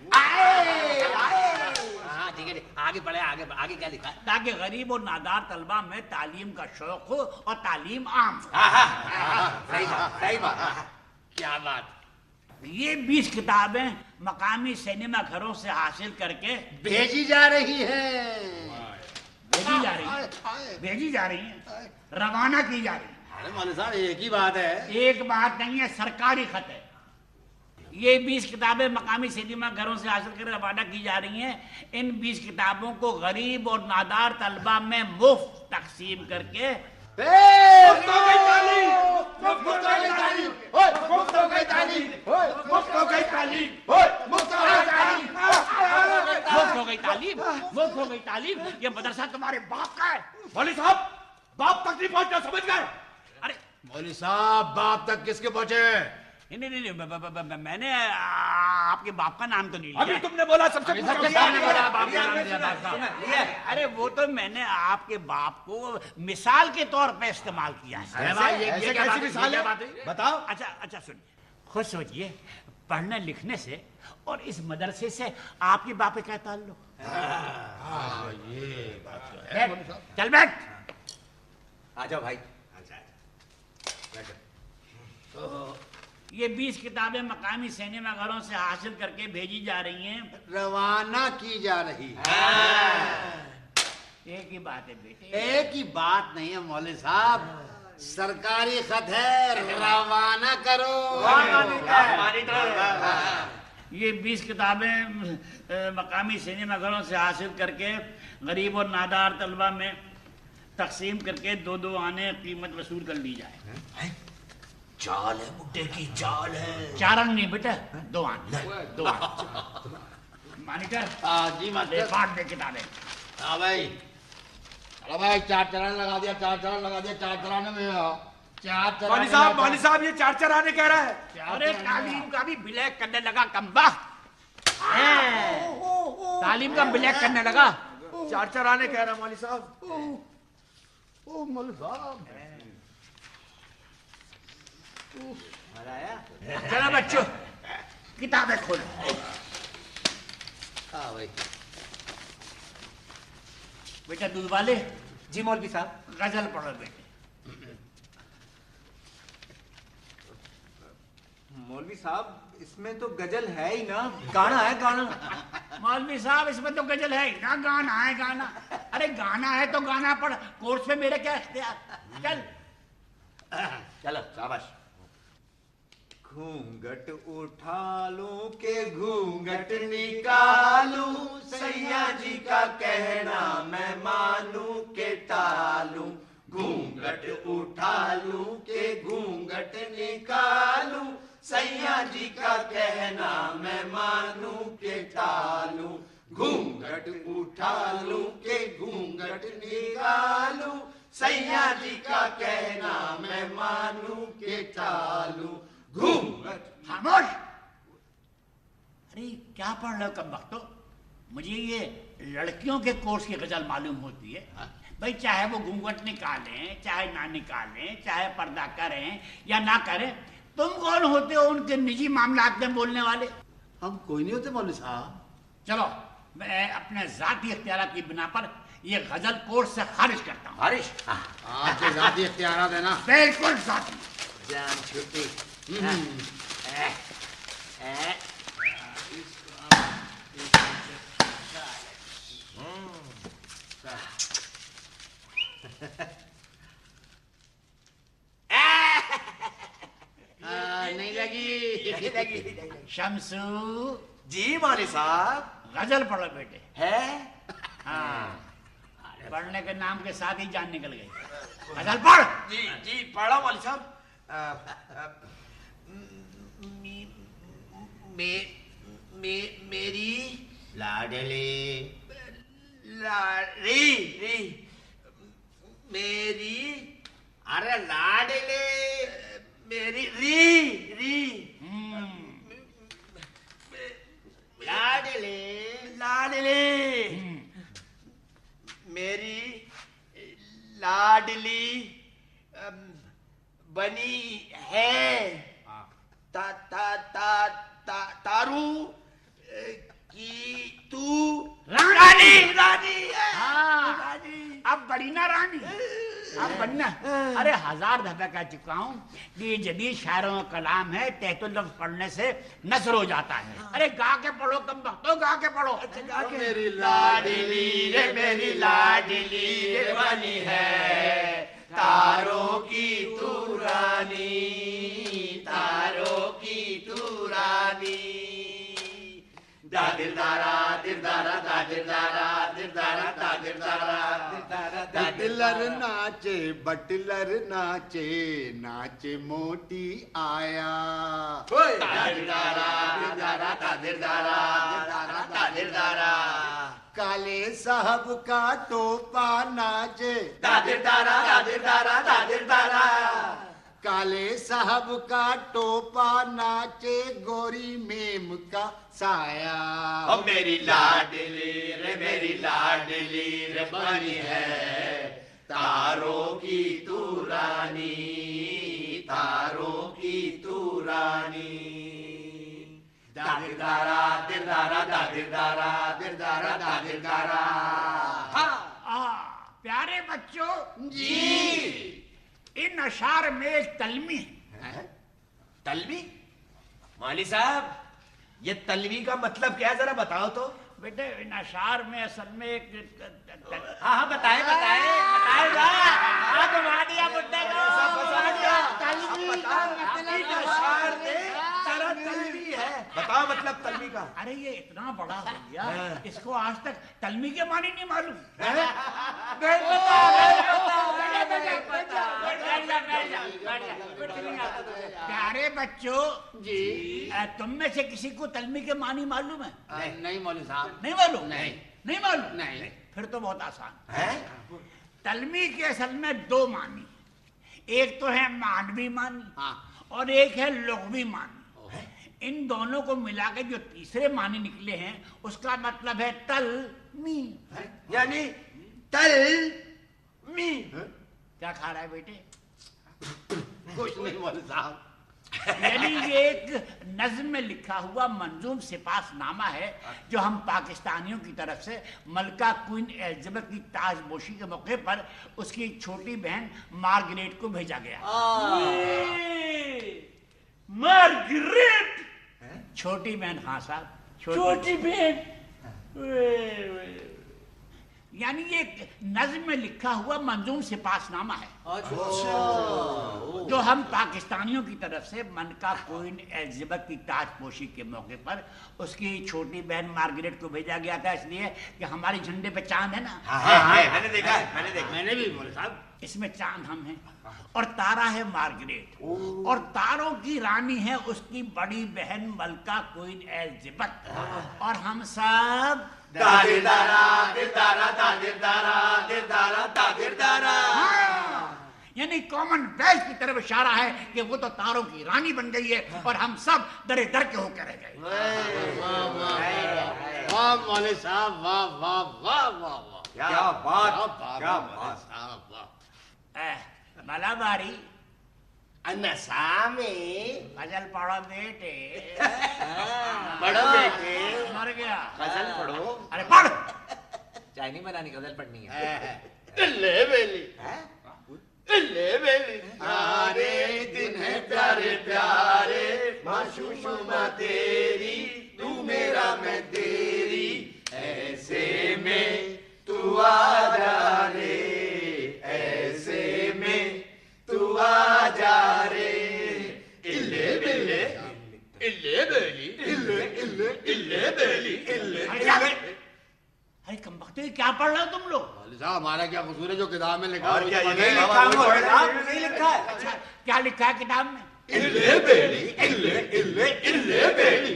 हाँ ठीक है, आगे बढ़े, आगे आगे क्या लिखा है? ताकि गरीब और नादार तलबा में तालीम का शौक हो और तालीम आम हो। सही बात, सही बात। क्या बात। ये 20 किताबें मकामी सिनेमा घरों से हासिल करके भेजी जा रही है। भेजी जा रही है, रवाना की जा रही है। अरे मौलवी साहब, एक ही बात है। एक बात नहीं है, सरकारी खत है। ये 20 किताबें मकामी सिनेमा घरों से हासिल कर रवाना की जा रही हैं। इन 20 किताबों को गरीब और नादार तलबा में मुफ्त तकसीम करके मुफ्त हो गई तालीम। ये मदरसा तुम्हारे बाप का है। मौलवी साहब, बाप तक नहीं पहुंचना, समझ गए? अरे मौलवी साहब, बाप तक किसके पहुंचे? नहीं, मैंने आपके बाप का नाम तो नहीं लिया। अभी तुमने बोला सबसे अरे वो तो मैंने आपके बाप को मिसाल के तौर पे इस्तेमाल किया है। ऐसे कैसी मिसाल है? बताओ। अच्छा सुनिए, खुद सोचिए, पढ़ने लिखने से और इस मदरसे से आपके बाप का क्या ताल्लुक? चल बैठ। आ जाओ भाई। ये 20 किताबें मकामी सिनेमा घरों से हासिल करके भेजी जा रही हैं। रवाना की जा रही है। एक ही बात है बेटे, एक ही बात नहीं है मौलवी साहब, सरकारी खत है, रवाना करो। ये 20 किताबें मकामी सिनेमा घरों से हासिल करके गरीब और नादार तलबा में तकसीम करके 2-2 आने कीमत वसूल कर ली जाए। चाल है, बुड्ढे की चाल है। 4 आने नहीं बेटा, 2 आने। 2 आने। मॉनिटर जी मास्टर। बांट दे किताबें। हाँ भाई, चलो भाई, 4 चलान लगा दिया, 4 चलान लगा दिया, 4 चलाने में 4 मौलवी साहब, ये 4 आने कह रहा है। अरे तालीम का भी ब्लैक करने लगा कमबख्त। तालीम का ब्लैक करने लगा। 4 आने कह रहा मौलवी साहब। ओ मौलवी साहब, चलो बच्चों, किताबें खोलो। हाँ भाई। बेटा दूध वाले, जी मौलवी साहब। गजल पढ़ो बेटे। मौलवी साहब, इसमें तो गजल है ही ना, गाना है गाना। मौलवी साहब, इसमें तो गजल है ही ना, गाना है गाना। अरे गाना है तो गाना पढ़, कोर्स में मेरे क्या इख्तियार। चलो शाबाश। घूंघट उठा लूं के घूंघट निकालूं, सैया जी का कहना मैं मानूं के टालूं। घूंघट उठा लूं के घूंघट निकालूं, सैया जी का कहना मैं मानूं के टालूं। घूंघट उठा लूं के घूंघट निकालूं, सैया जी का कहना मैं मानूं के टालूं। घूंघट। खामोश। अरे क्या पढ़ रहे हो कम वक्तो? मुझे ये लड़कियों के कोर्स की गजल मालूम होती है। भाई चाहे वो घूंघट निकालें, चाहे ना निकालें, चाहे पर्दा करें या ना करें, तुम कौन होते हो उनके निजी मामलात में बोलने वाले? हम कोई नहीं होते मौलवी साहब। चलो, मैं अपने जाती इख्तियारात की बिना पर ये गजल कोर्स से खारिज करता हूँ। बारिश आपके जाती इख्तियारात है ना? बिल्कुल जाती। जान छुट्टी। नहीं लगी। शमसू, जी मौलवी साहब। गजल पढ़ो बेटे। है? हाँ, पढ़ने के नाम के साथ ही जान निकल गई। गजल पढ़। जी पढ़ा मौलवी साहब। मेरी लाडली री मेरी, अरे लाडली मेरी री लाडली लाडली, मेरी लाडली बनी है ता ता ता ता तारू की तू रानी। रानी हाँ, अब बड़ी ना रानी, अब बनना। अरे 1000 दफा कह चुका हूँ कि ये जदीद शायरों का कलाम है, तहतुल लफ्ज पढ़ने से नसर हो जाता है। अरे गा के पढ़ो कम वक्त, गा के पढ़ो। मेरी लाडली रे मेरी लाडली रे बनी है तारों की तू रानी, तारों की तू रानी। रानी दादिरदारा दिरदारा दादिरदारा दिरदारा दादिरदारा दिरदारा बटलर नाचे बटलर नाचे नाचे मोती आया दादिरदारा दिरदारा दादिरदारा दिरदारा दादिरदारा काले साहब का टोपा नाचे दादिरदारा दादिरदारा दादिरदारा काले साहब का टोपा नाचे गोरी मेम का साया ओ मेरी लाडली रे बनी है तारों की तू रानी तारों की तू रानी दादिरदारा दिरदारा दादिरदारा दिरदारा दादिरदारा प्यारे बच्चों जी इन अशार में एक तलमी है। तलवी मौली साहब ये तलवी का मतलब क्या है जरा बताओ तो बेटे इन अशार में असल में एक हाँ बताए बताएगा बताओ मतलब तलवी का अरे ये इतना बड़ा हो गया इसको आज तक तलमी के मानी नहीं मालूम। प्यारे बच्चों जी तुम में से किसी को तलमी के मानी मालूम है? नहीं मौली साहब नहीं मालूम? नहीं मालूम? नहीं फिर तो बहुत आसान है तलमी के असल में दो मानी, एक तो है मानवी मानी और एक है लुग़वी मानी। इन दोनों को मिला के जो तीसरे मानी निकले हैं उसका मतलब है तलमी। यानी तल मी क्या खा रहा है बेटे? कुछ नहीं मौली साहब यानी ये एक नज्म में लिखा हुआ मंजूम सिपासनामा है जो हम पाकिस्तानियों की तरफ से मलका क्वीन एलिजाबेथ की ताजपोशी के मौके पर उसकी छोटी बहन मार्गरेट को भेजा गया। मार्गरेट छोटी बहन? हाँ साहब छोटी बहन। यानी ये नज्म में लिखा हुआ मंजूम सिपासनामा है जो हम पाकिस्तानियों की तरफ से मलका क्वीन एलिजाबेथ की ताजपोशी के मौके पर उसकी छोटी बहन मार्गरेट को भेजा गया था, इसलिए कि हमारे झंडे पे चांद है ना। मैंने देखा मैंने भी बोला साहब इसमें चांद हम हैं और तारा है मार्गरेट और तारों की रानी है उसकी बड़ी बहन मलका क्वीन एलिजाबेथ और हम सब दादिरदारा दिरदारा दादिरदारा दिरदारा दादिरदारा। यानी कॉमनवेल्थ की तरफ इशारा है कि वो तो तारों की रानी बन गई है और हम सब दरे दर के होकर रह गए। वाह मौली साहब वाह वाह वाह वाह वाह क्या बात भला बारी अन्नसामी गजल पढ़ो बेटे। पढ़ो बेटे मर गया गजल पढ़ो। अरे पढ़। चाय नहीं बनानी गजल पढ़नी है। इल्ले बेली इल्ले बेली सारे दिन है प्यारे प्यारे माशूशुमा तेरी तू मेरा मैं तेरी ऐसे में तू आ जा रे ऐसे में तू आ जा रे इल्ले बिल्ले इल्ले बेली इल्ले इल्ले इल्ले बेली इल्ले अरे कमबख्ते क्या पढ़ रहे हो तुम लोग? मौली साहब हमारा क्या कसूर है जो किताब में लिखा और है क्या वो ये पढ़े? नहीं लिखा है अच्छा क्या लिखा है किताब में? इल्ले बेली इल्ले इल्ले इल्ले बेली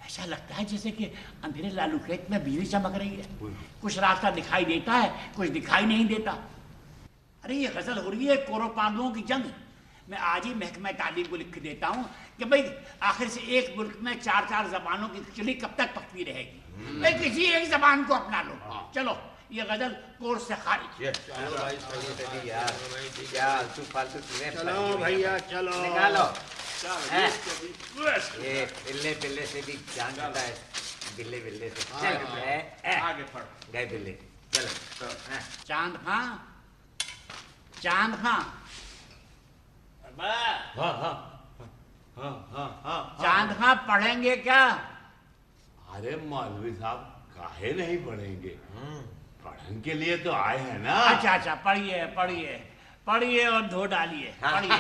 ऐसा लगता है जैसे कि अंधेरे लालू खेत में बिजली चमक रही है, कुछ रास्ता दिखाई देता है कुछ दिखाई नहीं देता। अरे ये गजल हो रही है कोरोपालुओं की जंग। मैं आज ही महकमा तालीम को लिख के देता हूँ कि भाई आखिर से एक मुल्क में 4-4 जबानों की खिचड़ी कब तक पकती रहेगी? भाई किसी एक जबान को अपना लो। चलो ये गजल कोर्स से खारिज। चलो भैया चलो निकालो ये बिल्ले बिल्ले से भी जान जाता है, बिल्ले बिल्ले से चल आगे पढ़। गए बिल्ले चलो। चांद खां चांद खां चांद खां पढ़ेंगे क्या? अरे मौलवी साहब काहे नहीं पढ़ेंगे, पढ़ने के लिए तो आए हैं ना। अच्छा अच्छा पढ़िए पढ़िए पढ़िए और धो डालिए, पढ़िए।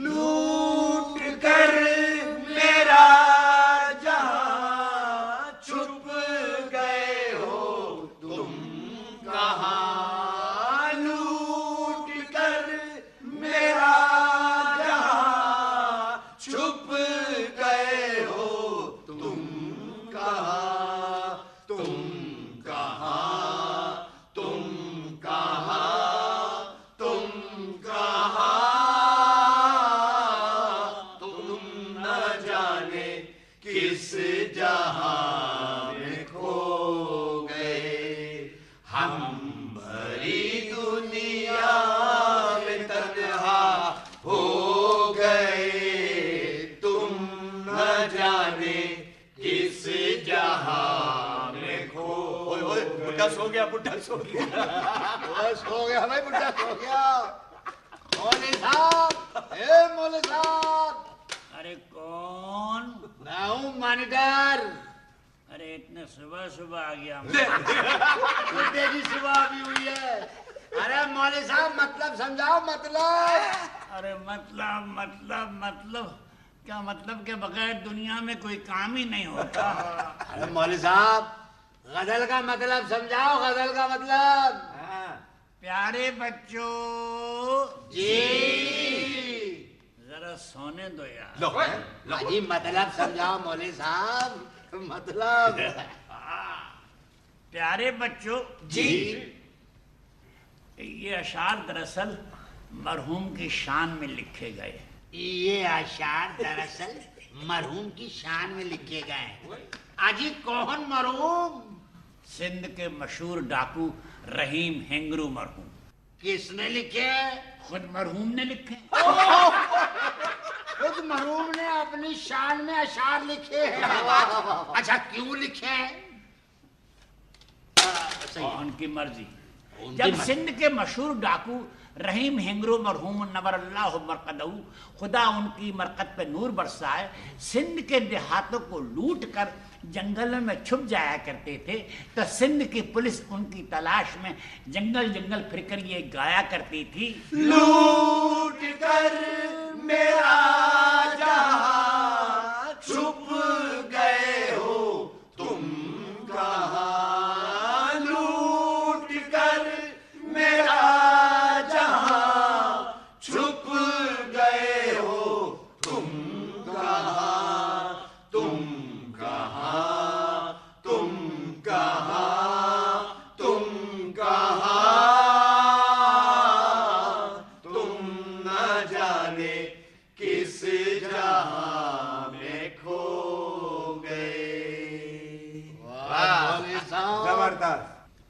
लूट कर मेरा जहां छुप गए हो तुम कहां। लूट कर मेरा जहां छुप गए हो तुम कहां। तुम कहां, तुम कहां, तुम कहां। तुम न जाने किस जहां में खो गए। हम भरी दुनिया में तन्हा हो गए। तुम न जाने किस जहां में खो। ओए बुढ़ा सो गया, बुढ़ा सो गया। सो गया भाई, बुढ़ा सो गया। मौलवी साहब, ए मौलवी साहब। अरे कौन? मैं हूँ मॉनिटर। अरे इतने सुबह सुबह आ गया। बुड्ढे की सुबह भी हुई है। अरे मौलवी साहब मतलब समझाओ, मतलब। अरे मतलब क्या मतलब के बगैर दुनिया में कोई काम ही नहीं होता। अरे मौलवी साहब गजल का मतलब समझाओ, गजल का मतलब। प्यारे बच्चों जी जरा सोने दो यार। जी मतलब समझाओ मौलवी साहब, मतलब। प्यारे बच्चों जी। ये अशार दरअसल मरहूम की शान में लिखे गए। ये अशार दरअसल मरहूम की शान में लिखे गए। अजी कौन मरहूम? सिंध के मशहूर डाकू रहीम हेंगरू मरहूम। किसने लिखे? खुद मरहूम ने लिखे। खुद मरहूम ने अपनी शान में अशार लिखे हैं। अच्छा क्यों लिखे? उनकी मर्जी। जब सिंध के मशहूर डाकू रहीम हेंगरू मरहूम नवरल्लाह मरकदहू खुदा उनकी मरकत पे नूर बरसाए सिंध के देहातों को लूट कर जंगलों में छुप जाया करते थे, तो सिंध की पुलिस उनकी तलाश में जंगल जंगल फिरकर ये गाया करती थी। लूट कर मेरा जहां छुप गए हो तुम कहां। लूट कर मेरा जहां छुप गए हो तुम कहां। तुम कहां, तुम कहां, तुम कहां। तुम न जाने किस जहां में खो गए। मौलवी साहब जबरदस्त।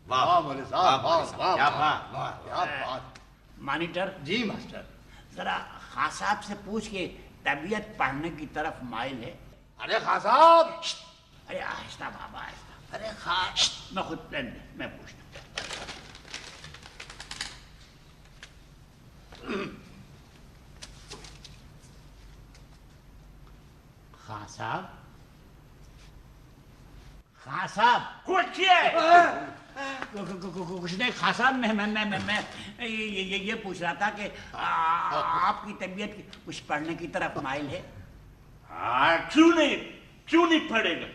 वाह मौलवी साहब, वाह वाह क्या वाह बात, वाह, क्या बात। मॉनिटर जी मास्टर। जरा खां साहब से पूछ के तबीयत पढ़ने की तरफ माइल है। अरे खां साहब। अरे आहिस्ता बाबा आहिस्ता। अरे खां मैं खुद मैं पूछता। खां साहब, खां साहब। कुछ किया है? कुछ नहीं खां साहब, मैं ये पूछ रहा था कि आपकी तबीयत कुछ पढ़ने की तरफ माइल है। हाँ, क्यों नहीं पढ़ेगा?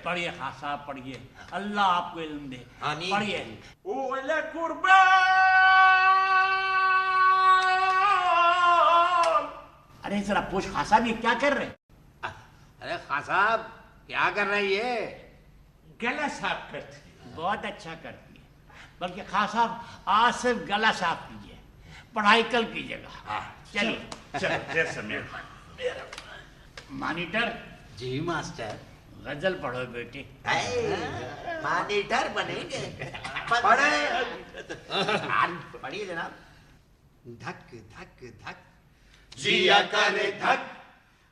पढ़िए खां साहब, पढ़िए। अल्लाह आपको इल्म दे। आमीन। पढ़िए। ओला कुर्बान। अरे जरा पूछ खां साहब, ये क्या कर रहे हैं? अरे खां साहब क्या कर रही है? गला साफ करती है। बहुत अच्छा करती है, बल्कि खां साहब आज सिर्फ गला साफ कीजिए, पढ़ाई कल कीजिएगा। चलिए। चलो जैसा मेरा मॉनिटर जी मास्टर। गजल पढ़ो बेटे। मॉनिटर बनेंगे। पढ़े। पढ़िए जनाब। धक धक धक जिया करे धक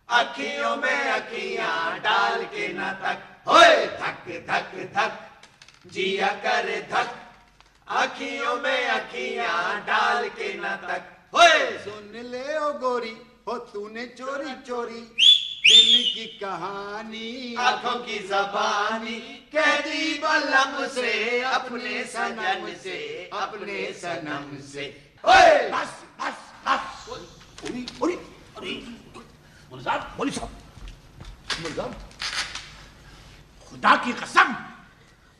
अखियों में अखियां डाल के न तक। होए धक धक धक जिया करे धक अखियों में अखियां डाल के न तक। होए सुन ले ओ गोरी, हो तूने चोरी चोरी दिल की कहानी, आंखों की जबानी, कह दी बलम से अपने सनम से, अपने सनम से। ओए बस बस बस। मौलवी साहब, खुदा की कसम,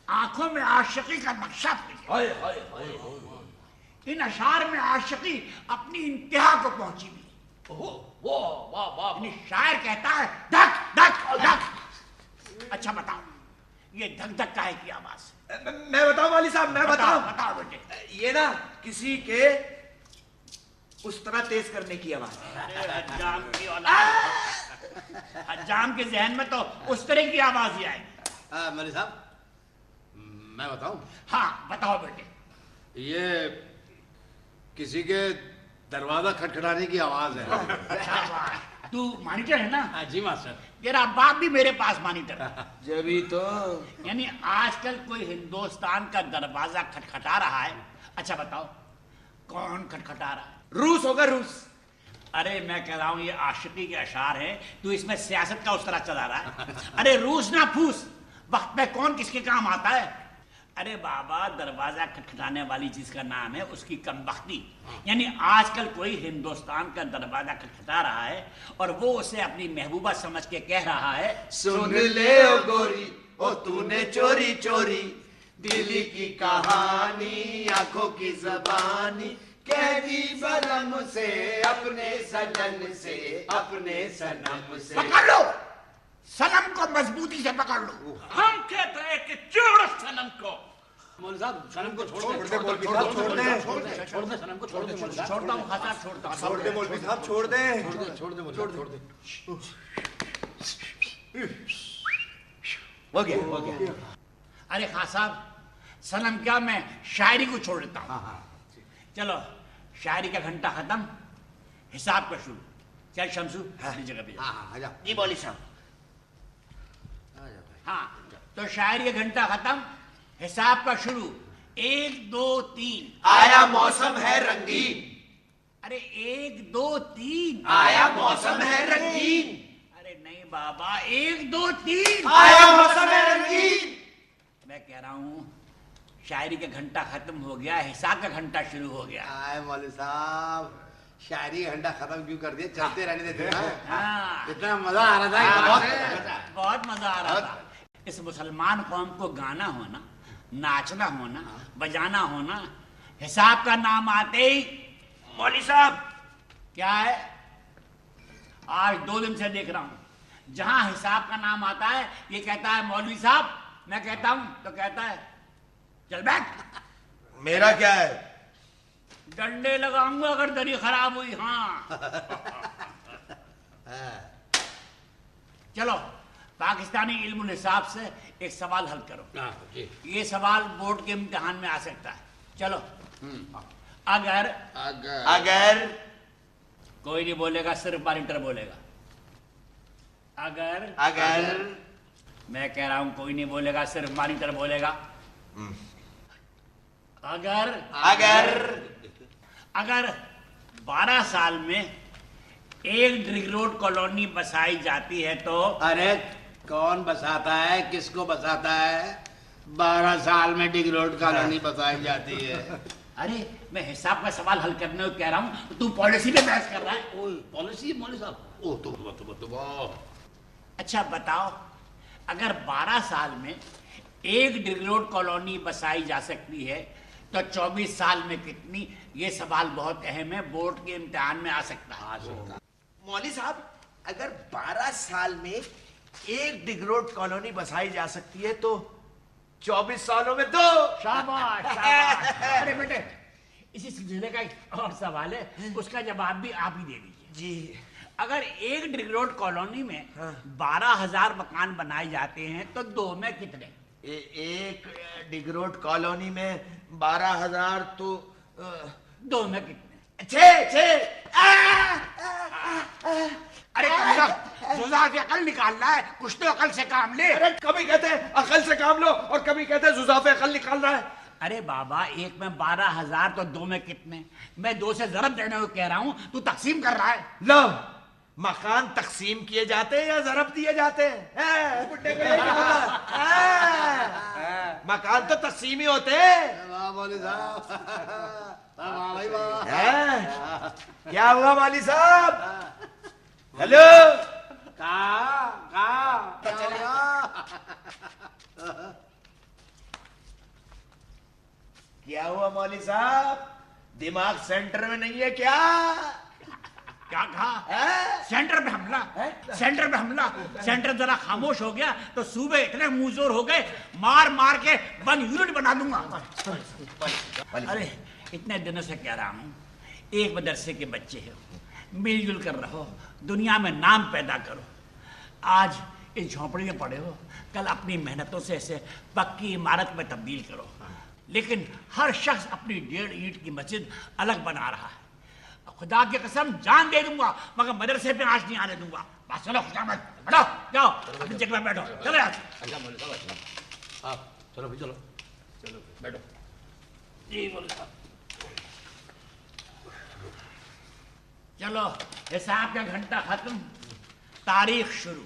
आंखों में आशिकी का नक्शा हाय हाय हाय। इन अशार में आशिकी अपनी इंतहा को पहुंची भी। वाह वाह। यानी शायर कहता है धक धक धक। अच्छा बताओ, ये धक धक काहे की आवाज? मैं बताऊं वाली साहब, मैं बताऊं? बताओ बेटे। ये ना किसी के उस तरह तेज करने की आवाज है। अरे हज्जाम की औलाद, हज्जाम के जहन में तो उस तरह की आवाज ही आएगी। मौलवी साहब, मैं बताऊं? हाँ बताओ बेटे। ये किसी के दरवाजा खटखटाने की आवाज है। तू मॉनिटर है ना? हाँ जी मास्टर। तेरा बाप भी मेरे पास मॉनिटर है। जभी तो यानी आजकल कोई हिंदुस्तान का दरवाजा खटखटा रहा है। अच्छा बताओ कौन खटखटा रहा है? रूस होगा, रूस। अरे मैं कह रहा हूं ये आशिकी के अशार है, तू इसमें सियासत का उस तरह चला रहा है। अरे रूस ना फूस, वक्त में कौन किसके काम आता है? अरे बाबा, दरवाजा खटखटाने वाली चीज का नाम है उसकी कमबख्ती। यानी आजकल कोई हिंदुस्तान का दरवाजा खटखटा रहा है और वो उसे अपनी महबूबा समझ के कह रहा है, सुन ले ओ गोरी, ओ तूने चोरी चोरी दिल की कहानी, आंखों की जबानी, कह दी बलम से अपने सजन से, अपने सनम से। पकड़ लो सनम को, मजबूती से पकड़ लो। हम कहते हैं कि छोड़ो सनम को। मौलवी साहब, सनम को छोड़ दे। छोड़ दे मौलवी साहब, छोड़ दे। छोड़ दे सनम को, छोड़ दे मौलवी साहब। छोड़ता हूँ खासा, छोड़ता हूँ। छोड़ दे मौलवी साहब, छोड़ दे। छोड़ दे मौलवी साहब, छोड़ दे। हो गया। अरे खां साहब, सनम क्या, मैं शायरी को छोड़ देता हूँ। चलो शायरी का घंटा खत्म, हिसाब का शुरू। चल शमसू अपनी जगह पे जा। हाँ आजा। जी बोली साहब। हाँ तो शायरी का घंटा खत्म, हिसाब का शुरू। 1 2 3। आया मौसम है रंगीन, अरे 1 2 3। आया मौसम है रंगीन, अरे नहीं बाबा, 1 2 3। आया मौसम है रंगीन। मैं कह रहा हूँ शायरी का घंटा खत्म हो गया, हिसाब का घंटा शुरू हो गया। आए मौलवी साहब, शायरी का घंटा खत्म क्यों कर दिया? चलते रहने देते ना। हाँ इतना मजा आ रहा था। बहुत मजा आ रहा था। इस मुसलमान कौम को गाना होना, नाचना होना, बजाना होना, हिसाब का नाम आते ही मौलवी साहब, क्या है, आज 2 दिन से देख रहा हूं, जहां हिसाब का नाम आता है ये कहता है मौलवी साहब। मैं कहता हूं तो कहता है चल बैठ। मेरा क्या है? डंडे लगाऊंगा अगर दरी खराब हुई। हाँ चलो पाकिस्तानी इल्मुल हिसाब से एक सवाल हल करो। ये सवाल बोर्ड के इम्तिहान में आ सकता है। चलो अगर अगर कोई नहीं बोलेगा, सिर्फ मॉनिटर बोलेगा। अगर अगर मैं कह रहा हूं कोई नहीं बोलेगा, सिर्फ मॉनिटर बोलेगा। अगर अगर अगर 12 साल में एक ड्रिग रोड कॉलोनी बसाई जाती है तो अरे कौन बसाता है, किसको बसाता है? 12 साल में डिग रोड कॉलोनी बसाई जाती है। अरे मैं हिसाब का सवाल हल करने को कह रहा हूं, तू पॉलिसी पे बहस कर रहा है। पॉलिसी मौलवी साहब, ओ तो अच्छा बताओ, अगर 12 साल में एक डिग रोड कॉलोनी बसाई जा सकती है तो 24 साल में कितनी? ये सवाल बहुत अहम है, बोर्ड के इम्तिहान में आ सकता है। मौलवी साहब, अगर 12 साल में एक डिग रोड कॉलोनी बसाई जा सकती है तो 24 सालों में 2। शाबाश शाबाश। अरे बेटे, इसी सिलसिले का एक और सवाल है, उसका जवाब भी आप ही दे दीजिए। जी। अगर एक डिग रोड कॉलोनी में 12,000 मकान बनाए जाते हैं तो 2 में कितने? एक डिग रोड कॉलोनी में 12,000 तो 2 में कितने? 6। अरे जुज़ा से अकल निकालना है, कुछ तो अकल से काम ले। अरे कभी कहते हैं अकल से काम लो और कभी कहते हैं जुज़ाफ़े अकल निकालना है। अरे बाबा, एक में 12,000 तो 2 में कितने? मैं 2 से ज़रब देने को कह रहा हूँ, तू तकसीम कर रहा है। लो मकान तकसीम किए जाते हैं या जरब दिए जाते हैं? बुड्ढे को यही बोला। मकान तो तकसीम ही होते हैं। वाह मौलवी साहब, वाह भाई वाह। क्या हुआ माली साहब? हेलो, क्या हुआ मौली साहब? दिमाग सेंटर में नहीं है क्या? क्या कहा? सेंटर पे हमला? सेंटर पे हमला? सेंटर जरा खामोश हो गया तो सूबे इतने मुंहजोर हो गए, मार मार के 1 यूनिट बना दूंगा। अरे इतने दिनों से कह रहा हूँ, एक मदरसे के बच्चे हो, मिलजुल कर रहो, दुनिया में नाम पैदा करो। आज इस झोंपड़ी में पड़े हो, कल अपनी मेहनतों से इसे पक्की इमारत में तब्दील करो। लेकिन हर शख्स अपनी 1.5 ईंट की मस्जिद अलग बना रहा है। खुदा की कसम जान दे दूंगा, मगर मदरसे पे आंच नहीं आने दूंगा। बस चलो, बैठो, जाओ अपनी जगह में बैठो। चलो यार, चलो भाई, चलो चलो बैठो। जी बोलो साहब। चलो, हिसाब का घंटा खत्म, तारीख शुरू।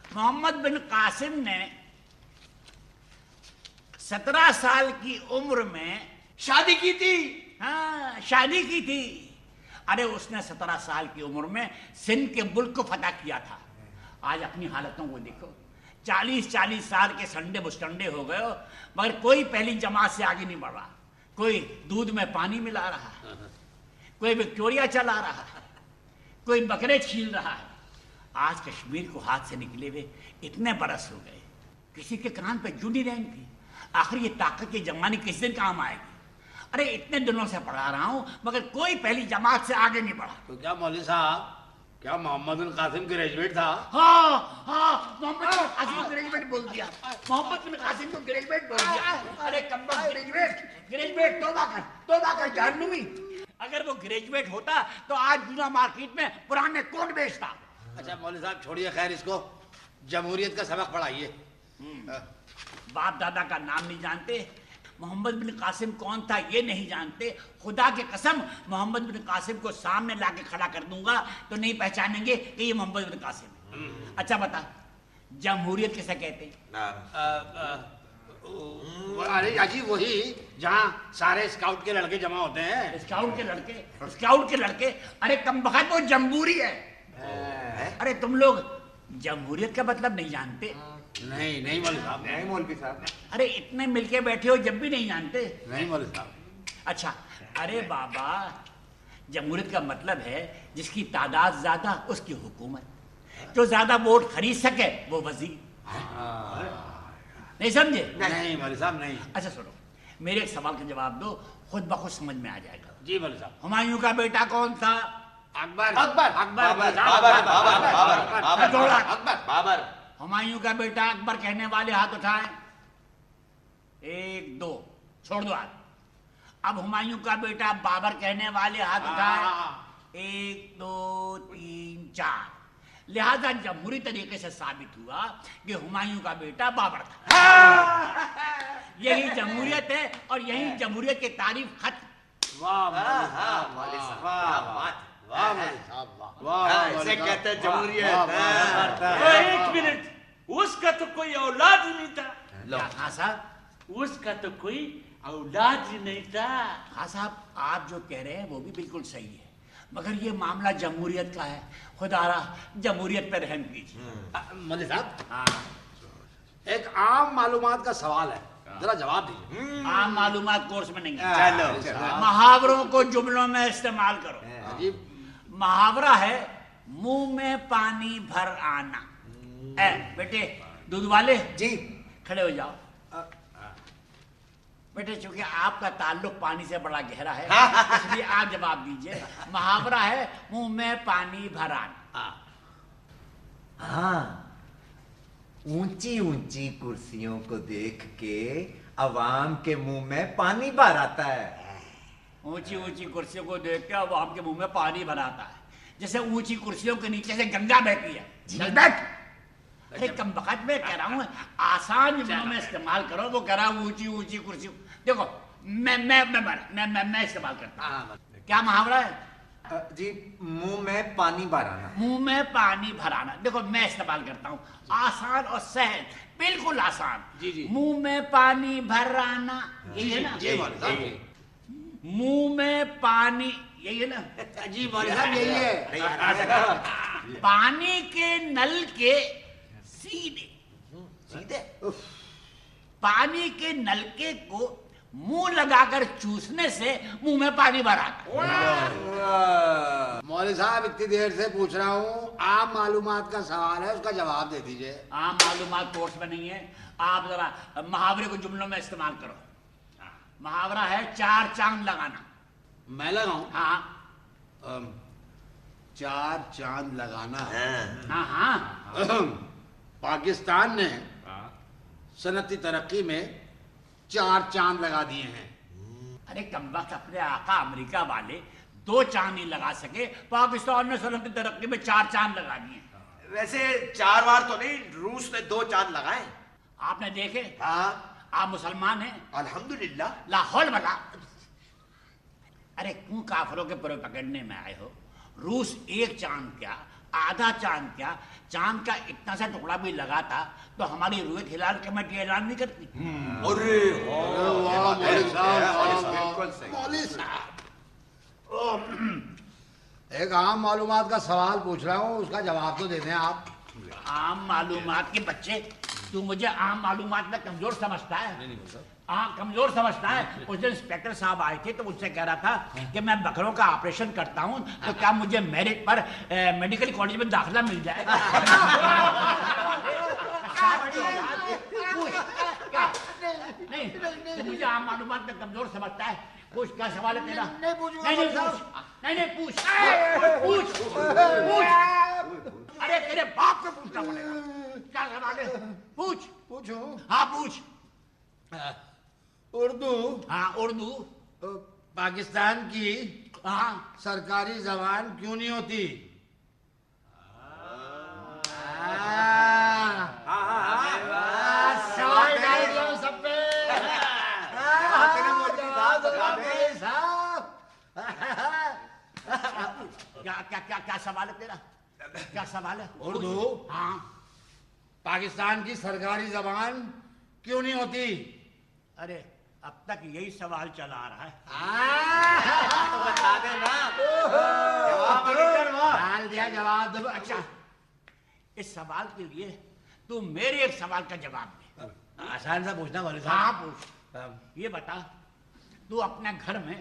मोहम्मद बिन कासिम ने 17 साल की उम्र में शादी की थी। हाँ, शादी की थी। अरे उसने 17 साल की उम्र में सिंध के मुल्क को फतह किया था। आज अपनी हालतों को देखो, 40-40 साल के संडे मुस्टंडे हो गए हो, मगर कोई पहली जमात से आगे नहीं बढ़ रहा। कोई दूध में पानी मिला रहा है, कोई विक्टोरिया चला रहा है, कोई बकरे छील रहा है। आज कश्मीर को हाथ से निकले हुए इतने बरस हो गए, किसी के कान पे जू नहीं रहेंगी। आखिर ये ताकत की जमानी किस दिन काम आएगी? अरे इतने दिनों से पढ़ा रहा हूं, मगर कोई पहली जमात से आगे नहीं बढ़ा। तो क्या मौलवी साहब, क्या मोहम्मद बिन कासिम ग्रेजुएट था? हाँ, मोहम्मद बिन कासिम ग्रेजुएट बोल दिया। मोहम्मद बिन कासिम को ग्रेजुएट बोल दिया। अरे कब्बा ग्रेजुएट तौबा कर जहन्नुमी। अगर वो ग्रेजुएट होता तो आज जूना मार्केट में पुराने कोट बेचता। अच्छा मौलवी साहब छोड़िए, खैर इसको जमहूरियत का सबक पढ़ाइए। बाप दादा का नाम नहीं जानते, मोहम्मद बिन कासिम कौन था ये नहीं जानते। खुदा के कसम मोहम्मद बिन कासिम को सामने लाके खड़ा कर दूंगा तो नहीं पहचानेंगे कि ये मोहम्मद बिन कासिम है। अच्छा बता, जमहूरियत किसे कहते हैं? अरे अजी वही जहाँ सारे स्काउट के लड़के जमा होते हैं। स्काउट के लड़के? अरे कम बखत वो जमहूरी है। अरे तुम लोग जमहूरियत का मतलब नहीं जानते? नहीं मौलवी साहब, नहीं मौलवी साहब। अरे इतने मिलके बैठे हो जब भी नहीं जानते? नहीं मौलवी साहब। अच्छा, अरे बाबा, जमहूरियत का मतलब है जिसकी तादाद ज्यादा उसकी हुकूमत, जो ज्यादा वोट खरीद सके वो वजीर। नहीं समझे? नहीं मौलवी साहब नहीं। अच्छा सुनो, मेरे एक सवाल का जवाब दो, खुद ब खुद समझ में आ जाएगा। जी मौलवी साहब। हुमायूं का बेटा कौन था? अकबर। बाबर। हुमायूं का बेटा अकबर कहने वाले हाथ उठाएं। 1 2, छोड़ दो हाथ। अब हुमायूं का बेटा बाबर कहने वाले हाथ उठाएं। 1 2 3 4। लिहाजा जमहूरी तरीके से साबित हुआ कि हुमायूं का बेटा बाबर था। यही जमहूरियत है और यही जमहूरियत की तारीफ खत्म। ऐसे कहते हैं जमहूरियत। एक मिनट, उसका तो कोई औलाद ही नहीं था। हाँ साहब, उसका तो कोई औलाद ही नहीं था। हाँ साहब, आप जो कह रहे हैं वो भी बिल्कुल सही है, मगर ये मामला जमहूरियत का है। खुदारा जमहूरियत पर रहम कीजिए। मौलवी साहब, एक आम मालूमात का सवाल है, जरा जवाब दीजिए। आम मालूमात कोर्स में नहीं है। चलो। मुहावरों को जुमलों में इस्तेमाल करो। अजीब। मुहावरा है मुंह में पानी भर आना। बेटे दूध वाले जी खड़े हो जाओ। बेटे चूंकि आपका ताल्लुक पानी से बड़ा गहरा है इसलिए आप जवाब दीजिए। मुहावरा है मुंह में पानी भर आना। हाँ, ऊंची ऊंची कुर्सियों को देख के अवाम के मुंह में पानी भर आता है। ऊंची ऊंची कुर्सियों को देख के अवाम के मुंह में पानी भर आता है, जैसे ऊंची कुर्सियों के नीचे से गंगा बहती है। चल बैठ। अरे कम बखत में कह रहा हूँ, आसान जुमलों में इस्तेमाल करो। वो कह रहा हूँ ऊंची ऊंची कुर्सी। देखो मैं इस्तेमाल करता हूँ। क्या मुहावरा है? जी मुंह में पानी भर आना। मुंह में पानी भराना। देखो मैं इस्तेमाल करता हूँ, आसान और सहज, बिल्कुल आसान। जी जी। मुंह में पानी भर आना, यही है ना? जी मौलवी साहब। मुंह में पानी, यही है ना? जी मौलवी साहब यही है। पानी के नल के सीधे सीधे पानी के नलके को मुंह लगाकर चूसने से मुंह में पानी भर आता। मौलवी साहब इतनी देर से पूछ रहा हूँ, आम मालूमात का सवाल है, उसका जवाब दे दीजिए। आम मालूमात कोर्स में नहीं है, आप जरा मुहावरे को जुमलों में इस्तेमाल करो। मुहावरा है 4 चांद लगाना। मैं लगाऊं? हाँ 4 चांद लगाना। हाँ हाँ। पाकिस्तान ने सनती तरक्की में 4 चांद लगा दिए हैं। अरे कमबख्त, अपने आका अमेरिका वाले 2 चांद नहीं लगा सके, पाकिस्तान ने सनती तरक्की में 4 चांद लगा दिए। वैसे 4 बार तो नहीं, रूस ने 2 चांद लगाए। आपने देखे? हाँ आप मुसलमान हैं? अल्हम्दुलिल्लाह। लाहौल वाला। अरे क्यों काफिरों के पुरे पकड़ने में आए हो? रूस 1 चांद क्या, आधा चांद क्या, चांद का इतना सा टुकड़ा भी लगा था तो हमारी रूयत हिलाल कमेटी ऐलान नहीं करती। अरे बिल्कुल सही। मौलवी साहब, एक आम मालूमात का सवाल पूछ रहा हूँ, उसका जवाब तो दे दें आप। आम मालूमात के बच्चे, तू मुझे आम मालूमात में कमजोर समझता है? हाँ कमजोर समझता है। उस दिन इंस्पेक्टर साहब आए थे तो मुझसे कह रहा था कि मैं बकरों का ऑपरेशन करता हूँ, तो क्या मुझे मेरिट पर मेडिकल कॉलेज में दाखिला मिल जाएगा? क्या? नहीं, तो मुझे आम मालूमात में कमजोर समझता है। पूछ, क्या सवाल है तेरा? नहीं पूछ। अरे तेरे बाप को पूछना पड़ेगा। क्या सवाल है? पूछ। पूछो। हाँ पूछ। उर्दू हाँ उर्दू। पाकिस्तान की हाँ सरकारी जबान क्यों नहीं होती? सवाल डाल दिया सब पे। क्या क्या क्या क्या सवाल है तेरा? क्या सवाल है? उर्दू हाँ पाकिस्तान की सरकारी जबान क्यों नहीं होती? अरे अब तक यही सवाल चला आ रहा है। बता देना। डाल दिया जवाब। दो। अच्छा, इस सवाल के लिए तू मेरे एक सवाल का जवाब दे। आसान सा पूछना मौलवी हाँ साहब। पूछ। ये बता, तू अपने घर में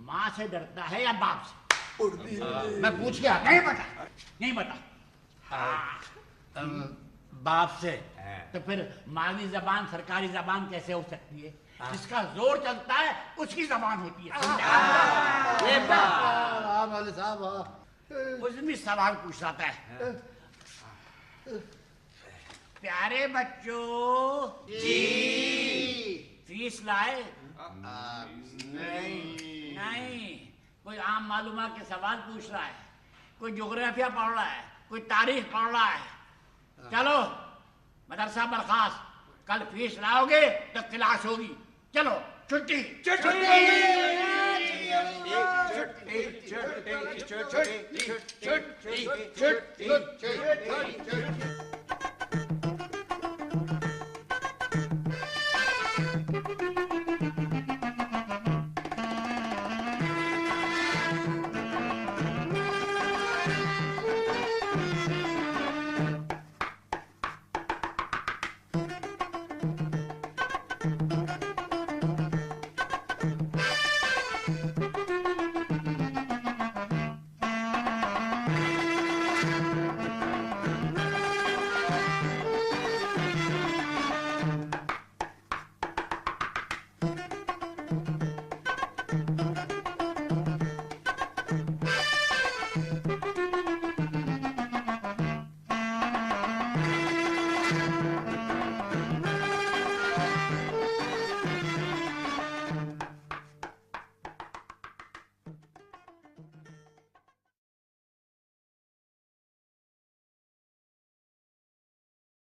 माँ से डरता है या बाप से? मैं पूछ के आता नहीं बता, नहीं बता। बाप से। तो फिर मावी जबान सरकारी जबान कैसे हो सकती है? जिसका जोर चलता है उसकी जबान होती है। मौलवी साहब, उसमें सवाल पूछ रहा है। प्यारे बच्चों जी, फीस लाए? नहीं। कोई आम मालूमात के सवाल पूछ रहा है, कोई ज्योग्राफिया पढ़ रहा है, कोई तारीख पढ़ रहा है। चलो मदरसा बर्खास्त, कल फीस लाओगे तो क्लास होगी। चलो छुट्टी। छुट्टी।